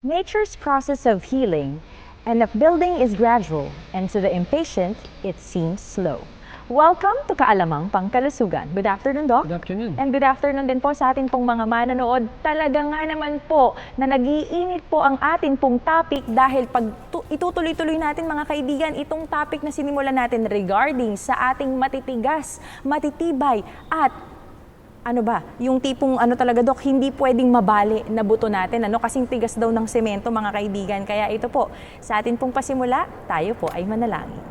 Nature's process of healing and of building is gradual, and to the impatient, it seems slow. Welcome to Kaalamang Pangkalusugan. Good afternoon, Doc. Good afternoon. And good afternoon din po sa atin pong mga manonood. Talaga nga naman po na nag-iinit po ang atin pong topic dahil pag itutuloy-tuloy natin mga kaibigan itong topic na sinimulan natin regarding sa ating matitigas, matitibay at yung tipong talaga, Dok, hindi pwedeng mabali na buto natin, kasing tigas daw ng semento, mga kaibigan. Kaya ito po, sa atin pong pasimula, tayo po ay manalangin.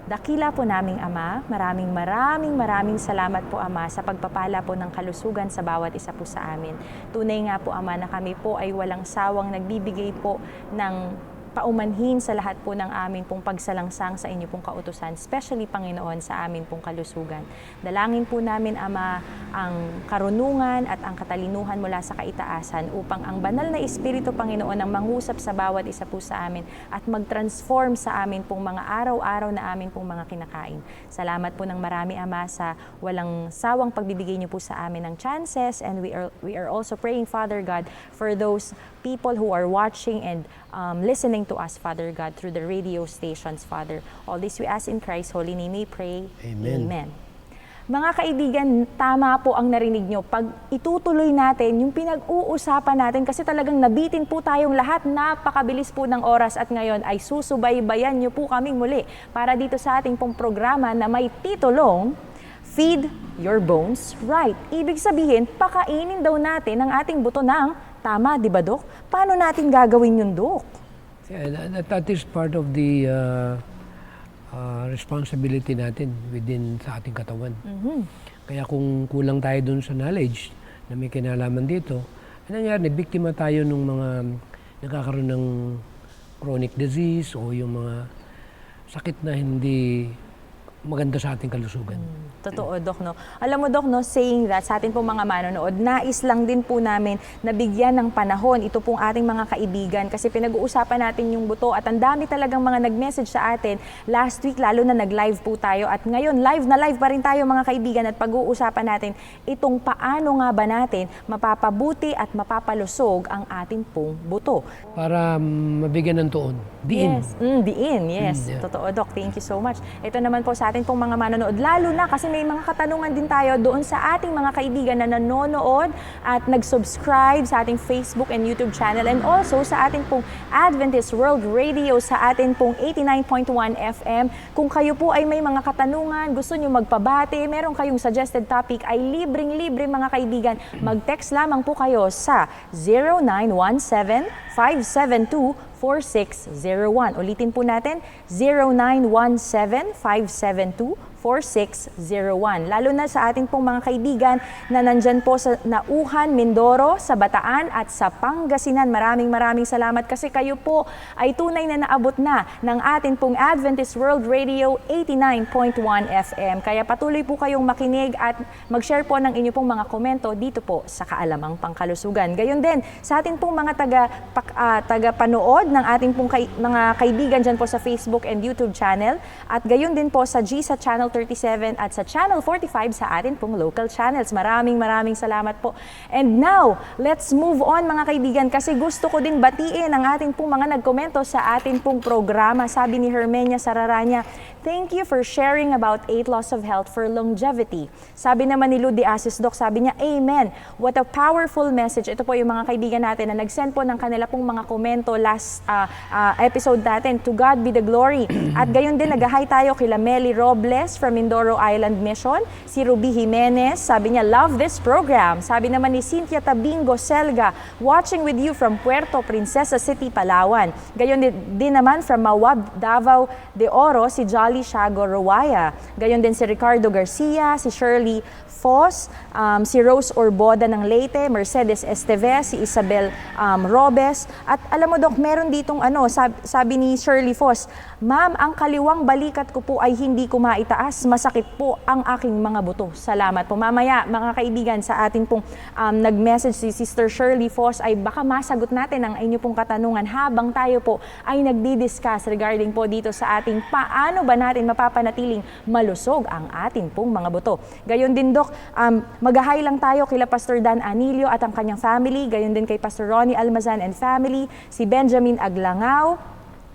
Dakila po naming Ama, maraming salamat po Ama sa pagpapala po ng kalusugan sa bawat isa po sa amin. Tunay nga po Ama na kami po ay walang sawang nagbibigay po ng paumanhin sa lahat po ng amin pong pagsalangsang sa inyo pong kautusan, especially Panginoon sa amin pong kalusugan. Dalangin po namin Ama ang karunungan at ang katalinuhan mula sa kaitaasan upang ang banal na Espiritu Panginoon ang mangusap sa bawat isa po sa amin at mag-transform sa amin pong mga araw-araw na amin pong mga kinakain. Salamat po ng marami Ama sa walang sawang pagbibigay niyo po sa amin ng chances, and we are also praying, Father God, for those people who are watching and listening to us, Father God, through the radio stations, Father. All this we ask in Christ's holy name we pray. Amen. Amen. Mga kaibigan, tama po ang narinig nyo. Pag itutuloy natin yung pinag-uusapan natin, kasi talagang nabitin po tayong lahat, napakabilis po ng oras at ngayon ay susubaybayan nyo po kaming muli para dito sa ating pong programa na may titulong Feed Your Bones Right. Ibig sabihin, pakainin daw natin ang ating buto ng tama, di ba, Dok? Paano natin gagawin yun, Dok? Yeah, that is part of the responsibility natin within sa ating katawan. Kaya kung kulang tayo dun sa knowledge na may kinalaman dito, ano nangyari, biktima tayo ng mga nagkakaroon ng chronic disease o yung mga sakit na hindi maganda sa ating kalusugan. Totoo, Dok, no? Alam mo, Dok, no, saying that, sa atin pong mga manonood, nais lang din po namin na bigyan ng panahon ito pong ating mga kaibigan kasi pinag-uusapan natin yung buto at ang dami talagang mga nag-message sa atin last week, lalo na nag-live po tayo at ngayon, live na live pa rin tayo mga kaibigan at pag-uusapan natin itong paano nga ba natin mapapabuti at mapapalusog ang ating pong buto. Para mabigyan ng tuon. Diin. Yes, diin, yes. Yeah. Totoo, Doc. Thank you so much. Ito naman po sa ating pong mga manonood, lalo na kasi may mga katanungan din tayo doon sa ating mga kaibigan na nanonood at nag-subscribe sa ating Facebook and YouTube channel and also sa ating pong Adventist World Radio sa ating pong 89.1 FM. Kung kayo po ay may mga katanungan, gusto nyo magpabati, meron kayong suggested topic, ay libreng-libre mga kaibigan. Mag-text lamang po kayo sa 0917 572 4601. Ulitin po natin, 0917-572-4601. Lalo na sa ating pong mga kaibigan na nandyan po sa Nauhan, Mindoro, sa Bataan at sa Pangasinan. Maraming salamat kasi kayo po ay tunay na naabot na ng ating pong Adventist World Radio 89.1 FM. Kaya patuloy po kayong makinig at mag-share po ng inyo pong mga komento dito po sa Kaalamang Pangkalusugan. Gayon din sa ating pong mga taga-panood ng ating pong mga kaibigan dyan po sa Facebook and YouTube channel at gayon din po sa GSA Channel 37 at sa Channel 45 sa ating pong local channels. Maraming salamat po. And now, let's move on mga kaibigan kasi gusto ko din batiin ang ating pong mga nagkomento sa ating pong programa. Sabi ni Hermenia Sararanya, thank you for sharing about 8 laws of health for longevity. Sabi naman ni Ludi Asis, Doc, sabi niya, Amen. What a powerful message. Ito po yung mga kaibigan natin na nag-send po ng kanila pong mga komento last episode natin. To God be the glory. At gayon din, nag-hi tayo kila Meli Robles from Mindoro Island Mission. Si Ruby Jimenez, sabi niya, love this program. Sabi naman ni Cynthia Tabingo Selga, watching with you from Puerto Princesa City, Palawan. Gayon din naman from Mawab, Davao de Oro, si Jolly Shago Rowaya. Gayon din si Ricardo Garcia, si Shirley Foss, si Rose Orboda ng Leyte, Mercedes Esteves, si Isabel Robes. At alam mo, Dok, meron ditong sabi ni Shirley Foss, Ma'am, ang kaliwang balikat ko po ay hindi ko maitaas mas masakit po ang aking mga buto. Salamat po. Mamaya, mga kaibigan, sa atin pong nag-message si Sister Shirley Foss ay baka masagot natin ang inyo pong katanungan habang tayo po ay nagdi-discuss regarding po dito sa ating paano ba natin mapapanatiling malusog ang ating pong mga buto. Gayon din, Dok, mag-hi lang tayo kila Pastor Dan Anilio at ang kanyang family, gayon din kay Pastor Ronnie Almazan and family, si Benjamin Aglangao,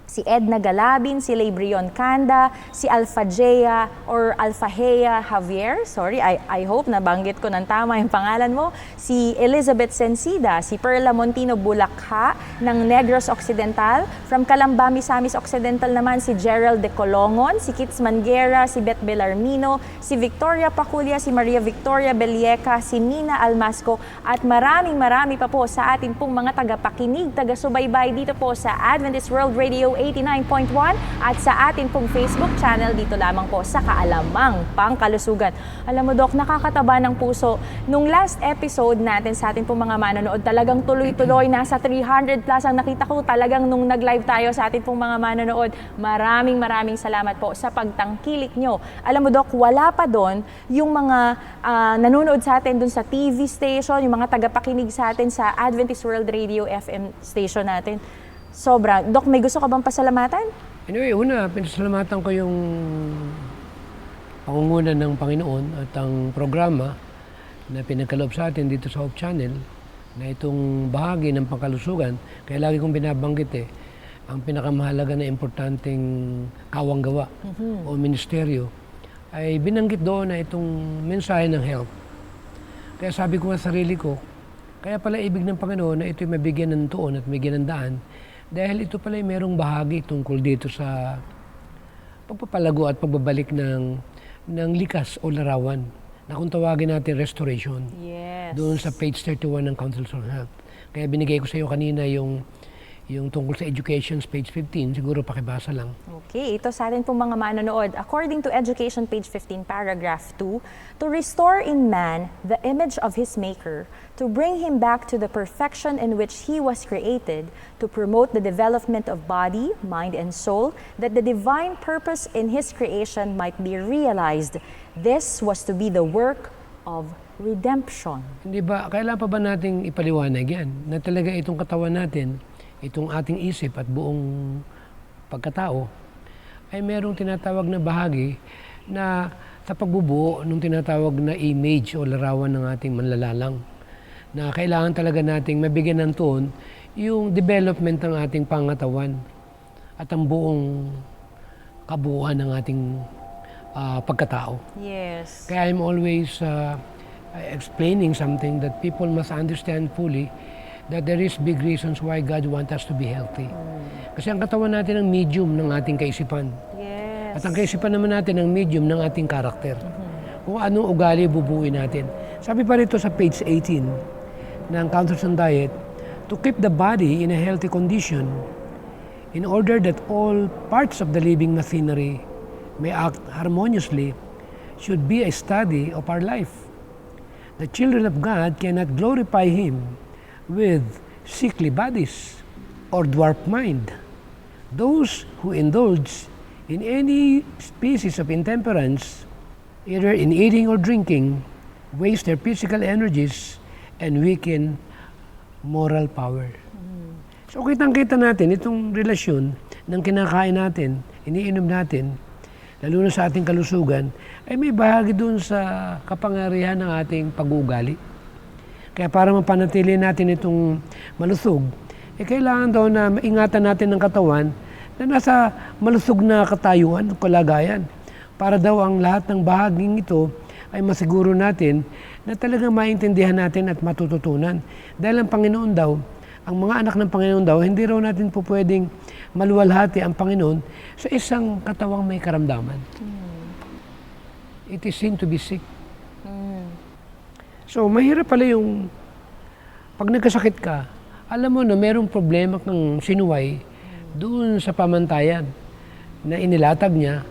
si Edna Galabin, si Lebrion Canda, si Alfajea or Alfajea Javier, sorry, I hope nabanggit ko ng tama yung pangalan mo, si Elizabeth Sencida, si Perla Montino Bulakha ng Negros Occidental, from Calamba, Misamis Occidental naman si Gerald de Colongon, si Kits Manguera, si Beth Belarmino, si Victoria Paculia, si Maria Victoria Belieca, si Nina Almasco, at marami pa po sa ating pong mga tagapakinig, taga-subaybay dito po sa Adventist World Radio 89.1 at sa atin pong Facebook channel dito lamang po sa Kaalamang Pangkalusugan. Alam mo, Dok, nakakataba ng puso. Nung last episode natin sa atin pong mga manonood, talagang tuloy-tuloy, nasa 300 plus ang nakita ko talagang nung nag-live tayo sa atin pong mga manonood. Maraming salamat po sa pagtangkilik nyo. Alam mo, Dok, wala pa doon yung mga nanonood sa atin doon sa TV station, yung mga tagapakinig sa atin sa Adventist World Radio FM station natin. Sobra. Dok, may gusto ka bang pasalamatan? Anyway, una, pinasalamatan ko yung pangunguna ng Panginoon at ang programa na pinagkaloob sa atin dito sa Hope Channel na itong bahagi ng pangkalusugan. Kaya lagi kong binabanggit ang pinakamahalaga na importanteng kawanggawa o ministeryo ay binanggit doon na itong mensahe ng health. Kaya sabi ko sa sarili ko, kaya pala ibig ng Panginoon na ito'y mabigyan ng tuon at mabigyan ng daan dahil ito pala ay merong bahagi tungkol dito sa pagpapalago at pagbabalik ng likas o larawan na kung tawagin natin restoration. Yes. Doon sa page 31 ng Council on Health. Kaya binigay ko sa iyo kanina yung tungkol sa education, page 15, siguro pakibasa lang. Okay, ito sa atin pong mga manonood. According to Education, page 15, paragraph 2, to restore in man the image of his maker, to bring him back to the perfection in which he was created, to promote the development of body, mind, and soul, that the divine purpose in his creation might be realized. This was to be the work of redemption. Hindi ba, kailan pa ba nating ipaliwanag yan? Na talaga itong katawan natin, itong ating isip at buong pagkatao, ay merong tinatawag na bahagi na sa pagbubuo ng tinatawag na image o larawan ng ating manlalalang. Na kailangan talaga nating mabigyan ng tuon yung development ng ating pangatawan at ang buong kabuuan ng ating pagkatao. Yes. Kaya I'm always explaining something that people must understand fully, that there is big reasons why God wants us to be healthy. Kasi ang katawan natin ang medium ng ating kaisipan. Yes. At ang kaisipan naman natin ang medium ng ating karakter. Kung anong ugali bubuin natin. Sabi pa rito sa page 18 ng Counsels on Diet, to keep the body in a healthy condition in order that all parts of the living machinery may act harmoniously should be a study of our life. The children of God cannot glorify Him with sickly bodies or dwarf mind. Those who indulge in any species of intemperance, either in eating or drinking, waste their physical energies and weaken moral power. So kitang-kita natin itong relasyon ng kinakain natin, iniinom natin, lalo na sa ating kalusugan, ay may bahagi doon sa kapangyarihan ng ating pag-uugali. Kaya para mapanatili natin itong malusog, kailangan daw na maingatan natin ng katawan na nasa malusog na katayuan, kalagayan. Para daw ang lahat ng bahaging ito ay masiguro natin na talagang maintindihan natin at matututunan. Dahil ang Panginoon daw, ang mga anak ng Panginoon daw, hindi raw natin po pwedeng maluwalhati ang Panginoon sa isang katawang may karamdaman. It is sin to be sick. So, mahirap pala yung pag nagkasakit ka, alam mo na merong problema kang sinuway doon sa pamantayan na inilatag niya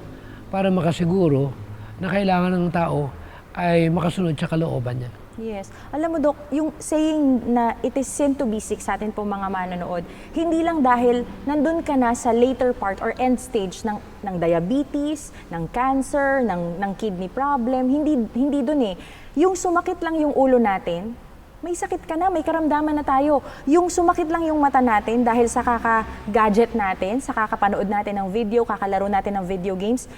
para makasiguro na kailangan ng tao ay makasunod sa kalooban niya. Yes. Alam mo, Dok, yung saying na it is sin to be sick sa atin po mga manonood, hindi lang dahil nandun ka na sa later part or end stage ng diabetes, ng cancer, ng kidney problem, hindi dun eh. Yung sumakit lang yung ulo natin, may sakit ka na, may karamdaman na tayo. Yung sumakit lang yung mata natin dahil sa kaka-gadget natin, sa kakapanood natin ng video, kakalaro natin ng video games,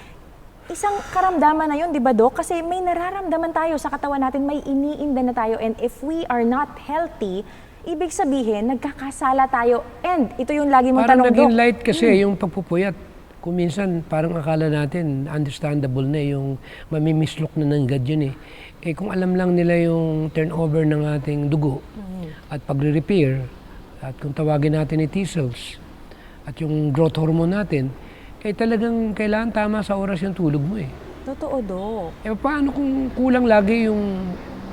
isang karamdaman na yun, di ba, Dok? Kasi may nararamdaman tayo sa katawan natin, may iniinda na tayo. And if we are not healthy, ibig sabihin, nagkakasala tayo. And ito yung lagi mong Parang tanong, naging Dok. light kasi yung pagpupuyat. Kung minsan, parang akala natin, understandable na yung mamimislok na ng God yun eh. Eh kung alam lang nila yung turnover ng ating dugo at pagre-repair, at kung tawagin natin ni T cells, at yung growth hormone natin, eh talagang kailangan tama sa oras yung tulog mo eh. Totoo, Dok. Eh paano kung kulang lagi yung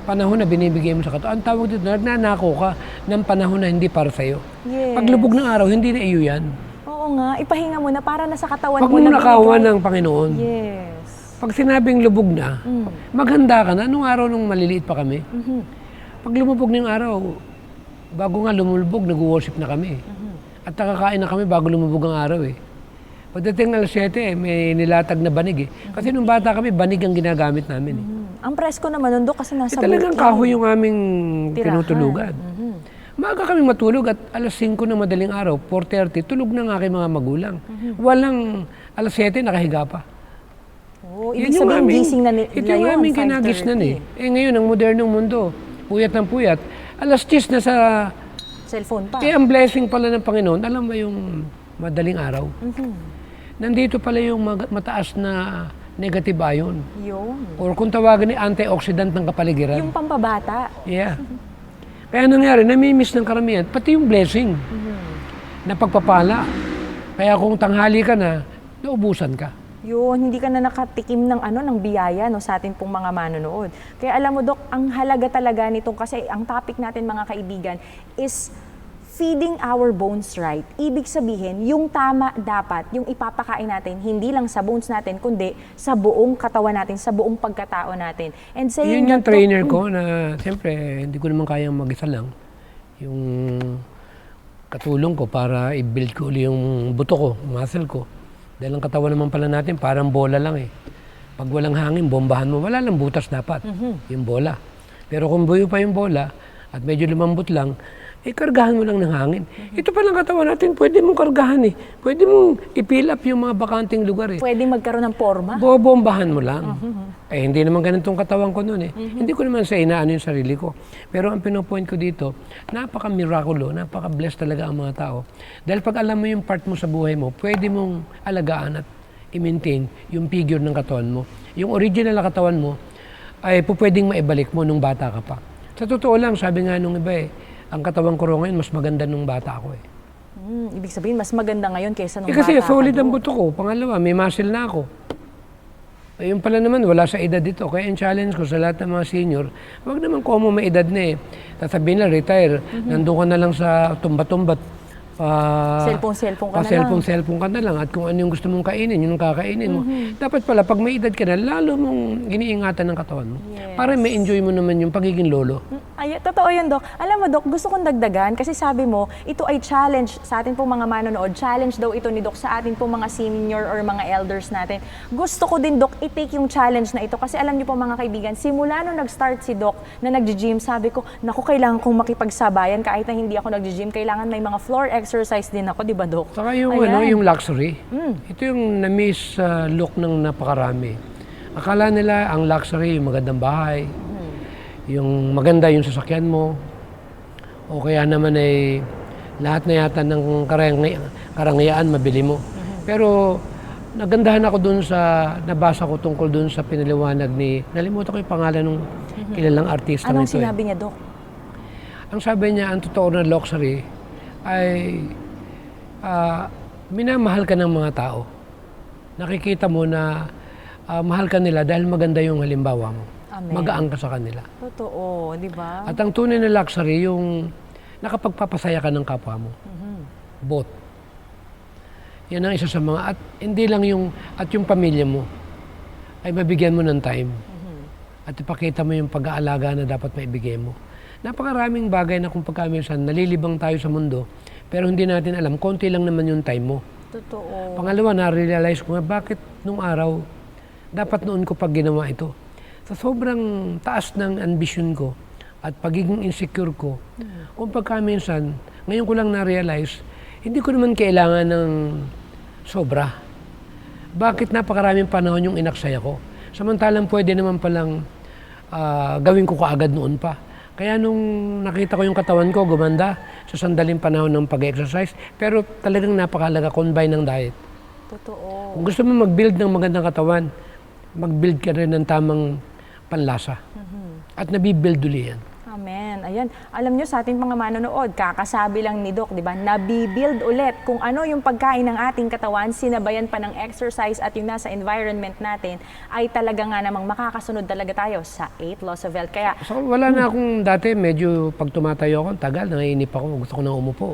panahon na binibigay mo sa katawan? Ang tawag dito, nagnanako ka ng panahon na hindi para sa'yo. Yes. Paglubog ng araw, hindi na iyo yan. Oo nga, ipahinga mo na para na sa katawan Pag mo mo na nakawa binigay. ng Panginoon, Yes. pag sinabing lubog na, maghanda ka na. Nung araw nung maliliit pa kami, pag lumubog ng araw, bago nga lumulubog, nag-worship na kami. At nakakain na kami bago lumubog ang araw eh. Pagdating alas 7, may nilatag na banig eh. Kasi nung bata kami, banig ang ginagamit namin eh. Ang presko naman nun, Dok, kasi nasa Talagang bukid. kahoy yung aming Tirahan. tinutulugan. Maaga kami matulog at alas 5 ng madaling araw, 4:30, tulog ng aking mga magulang. Walang alas 7, nakahiga pa. Oo, ibig sabihin, gising na nila Ito yung yun, aming kinagisnan eh. 5:30. Eh ngayon, ang modernong mundo, puyat ng puyat, alas 10 na sa... Cellphone pa. Kaya ang blessing pala ng Panginoon, alam mo yung madaling araw, nandito pala yung mataas na negative ion. Yun. Or kung tawagin ni antioxidant ng kapaligiran. Yung pampabata. Yeah. Kaya nangyari, namimiss ng karamihan, pati yung blessing na pagpapala. Kaya kung tanghali ka na, naubusan ka. Yun, hindi ka na nakatikim ng ng biyaya no sa atin pong mga manonood. Kaya alam mo, Dok, ang halaga talaga nito kasi ang topic natin mga kaibigan is feeding our bones right. Ibig sabihin, yung tama dapat, yung ipapakain natin, hindi lang sa bones natin, kundi sa buong katawan natin, sa buong pagkatao natin. And saying Yun yung that, Dok, trainer ko na, siyempre, hindi ko naman kayang mag-isa lang. Yung katulong ko para i-build ko uli yung buto ko, muscle ko. Dahil ang katawan naman pala natin, parang bola lang eh. Pag walang hangin, bombahan mo, wala lang butas dapat, yung bola. Pero kung buyo pa yung bola, at medyo lumambot lang, eh kargahan mo lang ng hangin. Ito palang katawan natin, pwede mong kargahan eh. Pwede mong i-fill up yung mga bakanting lugar eh. pwede magkaroon ng forma. Bobombahan mo lang. Eh, hindi naman ganitong katawan ko noon eh. Hindi ko naman sa inaano yung sarili ko. Pero ang pinopoint ko dito, napaka-miraculo, napaka-bless talaga ang mga tao. Dahil pag alam mo yung part mo sa buhay mo, pwede mong alagaan at i-maintain yung figure ng katawan mo. Yung original na katawan mo, ay pwedeng maibalik mo nung bata ka pa. Sa totoo lang, sabi nga nung iba eh, ang katawan ko rin ngayon, mas maganda nung bata ako eh. Ibig sabihin, mas maganda ngayon kaysa nung Kasi bata ka, solid Dok. ang buto ko. Pangalawa, may muscle na ako. Eh, yung pala naman, wala sa edad dito. Kaya yung challenge ko sa lahat ng mga senior, wag naman ko mo may edad na eh. Sasabihin na, retire. Nandun ka na lang sa tumba-tumbat. Cellphone ka na lang. Cellphone ka na lang. At kung ano yung gusto mong kainin, yun ang kakainin mo. Dapat pala, pag may edad ka na, lalo mong iniingatan ng katawan mo. Yes. Para may enjoy mo naman yung pagiging lolo. Ay, totoo yun, Dok. Alam mo, Dok, gusto kong dagdagan kasi sabi mo, ito ay challenge sa atin pong mga manonood. Challenge daw ito ni Dok sa atin pong mga senior or mga elders natin. Gusto ko din, Dok, i-take yung challenge na ito kasi alam niyo po mga kaibigan, simula nung nag-start si Dok na nag-gym, sabi ko, naku, kailangan kong makipagsabayan kahit na hindi ako nag-gym. Kailangan may mga floor exercise din ako, di ba, Dok? Saka yung, Ayan. yung luxury. Ito yung na-miss look ng napakarami. Akala nila ang luxury, yung magandang bahay, yung maganda yung sasakyan mo, o kaya naman ay lahat na yata ng karangyaan mabili mo. Pero nagandahan ako dun sa, nabasa ko tungkol dun sa pinaliwanag ni, nalimutan ko yung pangalan ng kilalang artista Anong nito. sinabi niya, Dok? Ang sabi niya, ang totoo na luxury ay minamahal ka ng mga tao. Nakikita mo na mahal ka nila dahil maganda yung halimbawa mo. Amen. Magaan ka sa kanila. Totoo, di ba? At ang tunay na luxury, yung nakapagpapasaya ka ng kapwa mo. Both. Yan ang isa sa mga, at hindi lang yung, at yung pamilya mo, ay mabigyan mo ng time. at ipakita mo yung pag-aalaga na dapat maibigay mo. Napakaraming bagay na kung pagkaminsan nalilibang tayo sa mundo, pero hindi natin alam, konti lang naman yung time mo. Totoo. Pangalawa, na-realize ko nga, bakit nung araw, dapat noon ko pag ginawa ito. Sa sobrang taas ng ambition ko at pagiging insecure ko, kung pagkaminsan, ngayon ko lang na-realize, hindi ko naman kailangan ng sobra. Bakit napakaraming panahon yung inaksaya ko? Samantalang pwede naman palang gawin ko kaagad noon pa. Kaya nung nakita ko yung katawan ko, gumanda sa sandaling panahon ng pag-exercise, pero talagang napakalaga, combine ng diet. Totoo. Kung gusto mo mag-build ng magandang katawan, mag-build ka rin ng tamang panlasa. At nabibuild uli yan. Amen. Ayan. Alam nyo, sa ating mga manonood, kakasabi lang ni Doc, di ba? Nabibuild ulit kung ano yung pagkain ng ating katawan, sinabayan pa ng exercise at yung nasa environment natin, ay talaga nga namang makakasunod talaga tayo sa 8 Laws of Health. Kaya, So wala na akong dati, medyo pag tumatayo ako, tagal, nanginip ako, gusto ko nang umupo.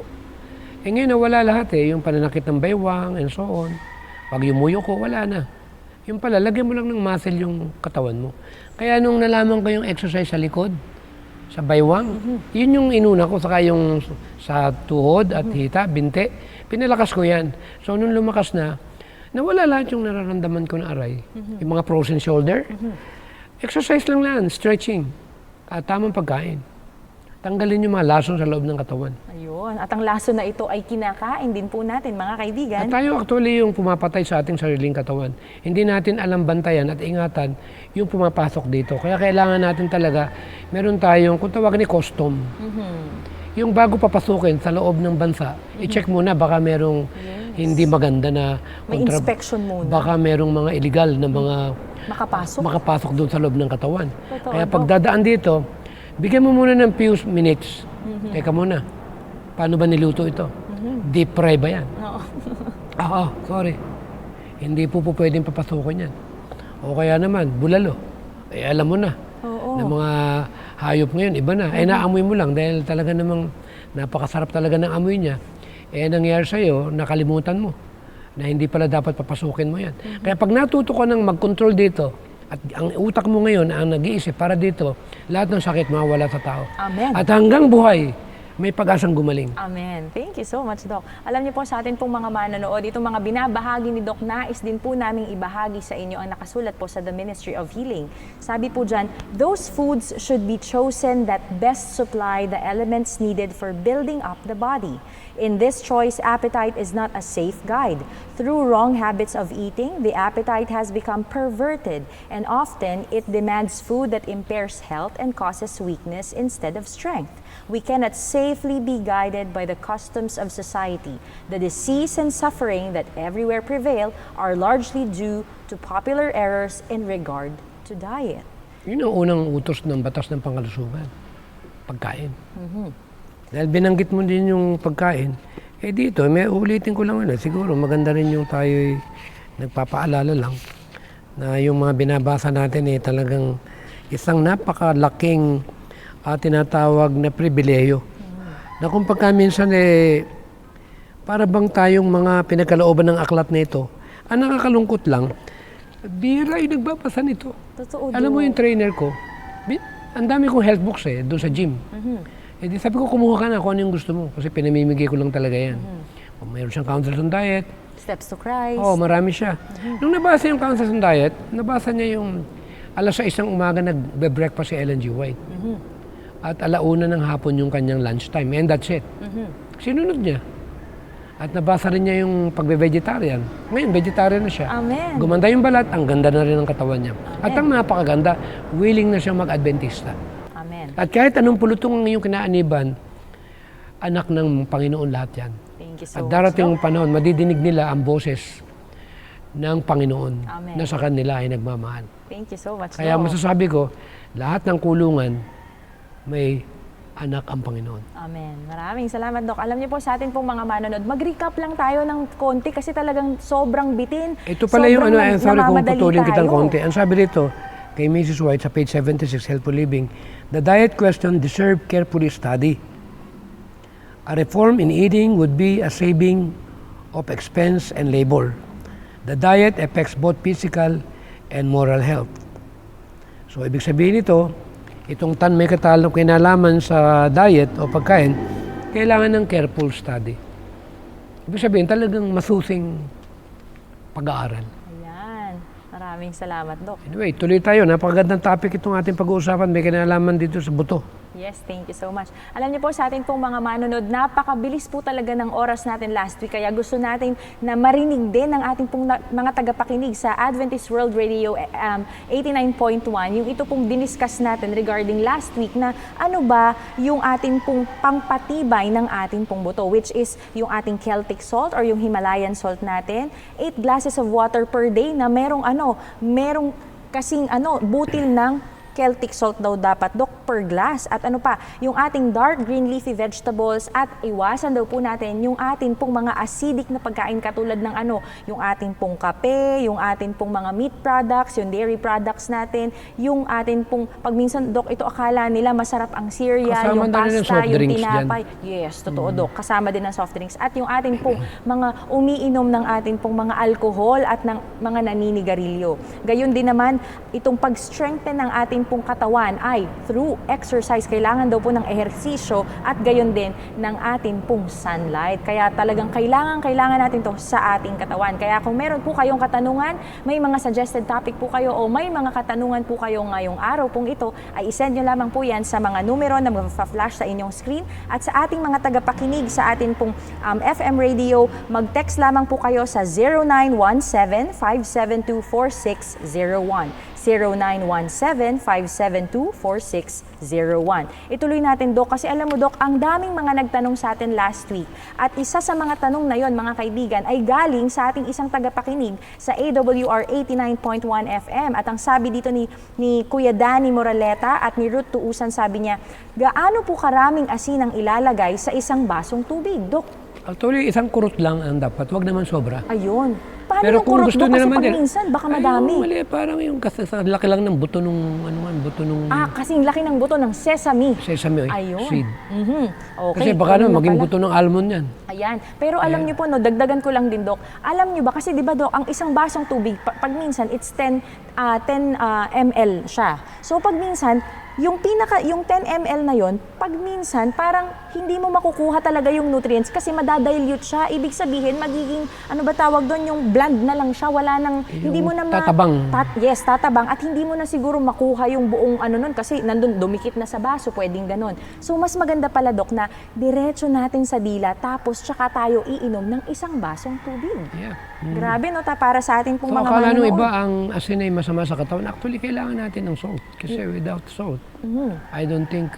Eh ngayon wala lahat yung pananakit ng baywang and so on. Pag yumuyo ko, wala na. Yung pala, lagyan mo lang ng muscle yung katawan mo. Kaya nung nalaman ko yung exercise sa likod, sa baywang, yun yung inuna ko, saka yung sa tuhod at hita, binte, pinalakas ko yan. So nung lumakas na, nawala lahat yung nararamdaman ko na aray. Yung mga frozen shoulder, exercise lang, stretching, at tamang pagkain. Tanggalin yung mga lason sa loob ng katawan. ayun. At ang laso na ito ay kinakain din po natin, mga kaibigan. At tayo actually yung pumapatay sa ating sariling katawan. Hindi natin alam bantayan at ingatan yung pumapasok dito. Kaya kailangan natin talaga, meron tayong, kung tawagin ni custom. Yung bago papasukin sa loob ng bansa, i-check muna baka merong hindi maganda na May inspection muna. Baka merong mga illegal na mga Makapasok. doon sa loob ng katawan. Totoo, Kaya Doc. pag dadaan dito, bigyan mo muna ng few minutes. Teka muna, paano ba niluto ito? Deep fry ba yan? Oo. Sorry. Hindi po pwedeng papasukin yan. O kaya naman, bulalo. Eh, alam mo na. Oo. Na mga hayop ngayon, iba na. Eh, naamoy mo lang dahil talaga namang napakasarap talaga ng amoy niya. Eh, nangyari sa'yo, nakalimutan mo na hindi pala dapat papasukin mo yan. Kaya pag natuto ka ng mag-control dito, at ang utak mo ngayon ang nag-iisip para dito, lahat ng sakit mawawala sa tao. Amen. At hanggang buhay, may pag-asang gumaling. Amen. Thank you so much, Doc. Alam niyo po sa atin pong mga manonood, itong mga binabahagi ni Doc, nais din po naming ibahagi sa inyo ang nakasulat po sa The Ministry of Healing. Sabi po dyan, those foods should be chosen that best supply the elements needed for building up the body. In this choice, appetite is not a safe guide. Through wrong habits of eating, the appetite has become perverted, and often it demands food that impairs health and causes weakness instead of strength. We cannot safely be guided by the customs of society. The disease and suffering that everywhere prevail are largely due to popular errors in regard to diet. Yun ang unang utos ng batas ng pangkalusugan. Pagkain. Dahil binanggit mo din yung pagkain, eh dito, may ulitin ko lang siguro maganda rin yung tayo nagpapaalala lang na yung mga binabasa natin talagang isang napakalaking tinatawag na pribileyo. Na kung pagka minsan para bang tayong mga pinagkalooban ng aklat na ito, ang nakakalungkot lang, bira yung nagbabasa nito. Totoo, Alam mo Doc. yung trainer ko, ang dami kong health books doon sa gym. Eh di sabi ko, kumuha ka na kung ano yung gusto mo. Kasi pinamimigay ko lang talaga yan. Kung mayroon siyang counsels on diet. Steps to Christ. Oo, marami siya. Nung nabasa yung counsels on diet, nabasa niya yung alas 6 ng umaga nagbe-breakfast si Ellen G. White. At alauna ng hapon yung kanyang lunchtime. And that's it. Sinunod niya. At nabasa rin niya yung pagbe-vegetarian. Ngayon, vegetarian na siya. Amen. Gumanda yung balat, ang ganda na rin ng katawan niya. At ang napakaganda, willing na siyang mag-adventista. Amen. At kahit anong pulutong ang iyong kinaaniban, anak ng Panginoon lahat yan. Thank you so At much, darating Doc. yung panahon, madidinig nila ang boses ng Panginoon Amen. na sa kanila ay nagmamahal. Thank you so much, Kaya Doc. masasabi ko, lahat ng kulungan may anak ang Panginoon. Amen. Maraming salamat, Doc. Alam niyo po sa atin pong mga manonood, mag-recap lang tayo ng konti kasi talagang sobrang bitin. Ito pala yung Sobrang sorry kung namamadali putulin kitang tayo. konti. Ang sabi dito, kay Mrs. White sa page 76, Healthful Living, the diet question deserve carefully study. A reform in eating would be a saving of expense and labor. The diet affects both physical and moral health. So, ibig sabihin ito, itong tan may kinalaman sa diet o pagkain, kailangan ng careful study. Ibig sabihin, talagang masusing pag-aaral. Ayan. Maraming salamat, Dok. Anyway, tuloy tayo. Napakagandang topic itong ating pag-uusapan. May kinalaman dito sa buto. Yes, thank you so much. Alam niyo po sa atin pong mga manunod, napakabilis po talaga ng oras natin last week. Kaya gusto natin na marinig din ng ating pong mga tagapakinig sa Adventist World Radio 89.1. Yung ito pong diniscuss natin regarding last week na ano ba yung ating pong pampatibay ng ating pong buto, which is yung ating Celtic salt or yung Himalayan salt natin. 8 glasses of water per day na merong kasing butil ng Celtic salt daw dapat, Dok, per glass. At ano pa, yung ating dark green leafy vegetables at iwasan daw po natin yung atin pong mga acidic na pagkain katulad ng yung atin pong kape, yung atin pong mga meat products, yung dairy products natin, yung atin pong, pag minsan, Dok, ito akala nila masarap ang cereal, Kasama yung na rin ang pasta, soft yung drinks tinapay. Yes, totoo, Dok. Kasama din ang soft drinks. At yung atin pong mga umiinom ng atin pong mga alcohol at ng mga naninigarilyo. Gayon din naman, itong pag-strengthen ng ating pong katawan ay through exercise. Kailangan daw po ng ehersisyo at gayon din ng ating pong sunlight. Kaya talagang kailangan natin to sa ating katawan. Kaya kung meron po kayong katanungan, may mga suggested topic po kayo o may mga katanungan po kayo ngayong araw pong ito, ay isend nyo lamang po yan sa mga numero na mag-flash sa inyong screen. At sa ating mga tagapakinig sa ating pong FM radio, mag-text lamang po kayo sa 0917-572-4601. 0917-572-4601. Ituloy natin, Dok, kasi alam mo, Dok, ang daming mga nagtanong sa atin last week. At isa sa mga tanong na yon, mga kaibigan, ay galing sa ating isang tagapakinig sa AWR 89.1 FM. At ang sabi dito ni Kuya Danny Moraleta at ni Ruth Tuusan, sabi niya, gaano po karaming asin ang ilalagay sa isang basong tubig, Dok? Actually, isang kurot lang ang dapat. Huwag naman sobra. Ayun. Paano Pero yung kung kurot, gusto Dok? nila Kasi naman pag din, minsan, baka madami. Mali, parang yung laki lang ng buto nung, buto nung Kasing laki ng buto ng sesame. sesame Ayun. seed. Okay. Kasi baka ganun naman na maging pala. buto ng almond yan. Ayan. Pero alam niyo po, dagdagan ko lang din, Dok. Alam niyo ba, kasi di ba, Dok, ang isang basong tubig, pag minsan, it's 10 ml siya. So pag minsan, yung 10 ml na yon, pag minsan, parang hindi mo makukuha talaga yung nutrients kasi madadilute siya. Ibig sabihin, magiging, tawag doon, yung bland na lang siya. Wala nang, hindi mo na tatabang. Yes, tatabang. At hindi mo na siguro makuha yung buong nun kasi nandun, dumikit na sa baso, pwedeng ganon. So, mas maganda pala, Dok, na diretso natin sa dila, tapos tsaka tayo iinom ng isang basong tubig. Yeah. Grabe, no? Para sa ating pong So, mga akala nung manonood. iba ang asin ay masama sa katawan. Actually, kailangan natin ng salt. Kasi without salt, I don't think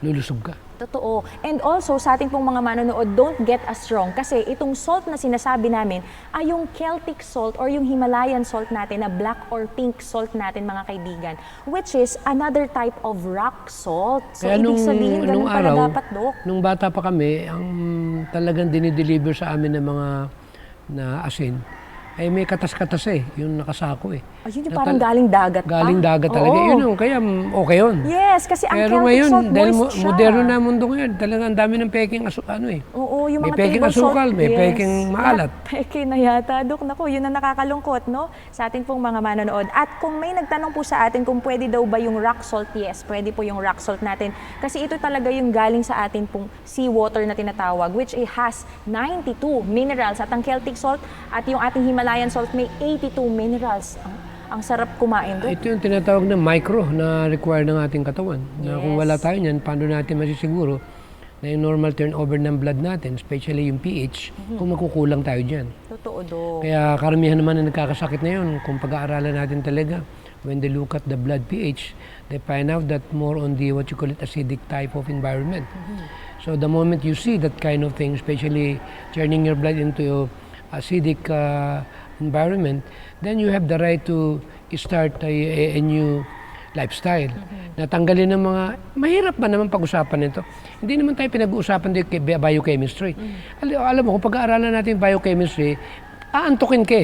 lulusog ka. Totoo. And also, sa ating pong mga manonood, don't get us wrong. Kasi itong salt na sinasabi namin ay yung Celtic salt or yung Himalayan salt natin na black or pink salt natin, mga kaibigan. Which is another type of rock salt. So, Kaya ibig sabihin, ganun pala araw, dapat, Dok. nung bata pa kami, ang talagang dinideliver sa amin ng mga na asin, ay may katas-katas yung nakasako Ayun yung parang galing dagat pa. Galing dagat talaga. Oo. Yun, kaya okay yun. Yes, kasi ang Pero Celtic ngayon, salt dahil moist siya. moderno na mundo ngayon, talagang ang dami ng peking Oo, yung may mga peking table salt. asukal, may peking maalat. Peke na yata, Dok. Naku, yun ang nakakalungkot, no? Sa atin pong mga manonood. At kung may nagtanong po sa atin kung pwede daw ba yung rock salt, yes, pwede po yung rock salt natin. Kasi ito talaga yung galing sa atin pong seawater na tinatawag, which it has 92 minerals. At ang Celtic salt at yung ating Himalayan salt may 82 minerals. Ang sarap kumain, Dok. Ito yung tinatawag na micro na require ng ating katawan. Na kung Yes. wala tayo niyan, paano natin masisiguro na yung normal turnover ng blood natin, especially yung pH, kung makukulang tayo dyan. Totoo, Dok. Kaya karamihan naman na nagkakasakit na yun, kung pag-aaralan natin talaga, when they look at the blood pH, they find out that more on the, what you call it, acidic type of environment. So the moment you see that kind of thing, especially turning your blood into acidic environment, then you have the right to start a new lifestyle. Natanggalin ng mga, mahirap ba naman pag-usapan nito? Hindi naman tayo pinag-uusapan dito biochemistry. Alam mo, kung pag-aaralan natin biochemistry, aantukin ka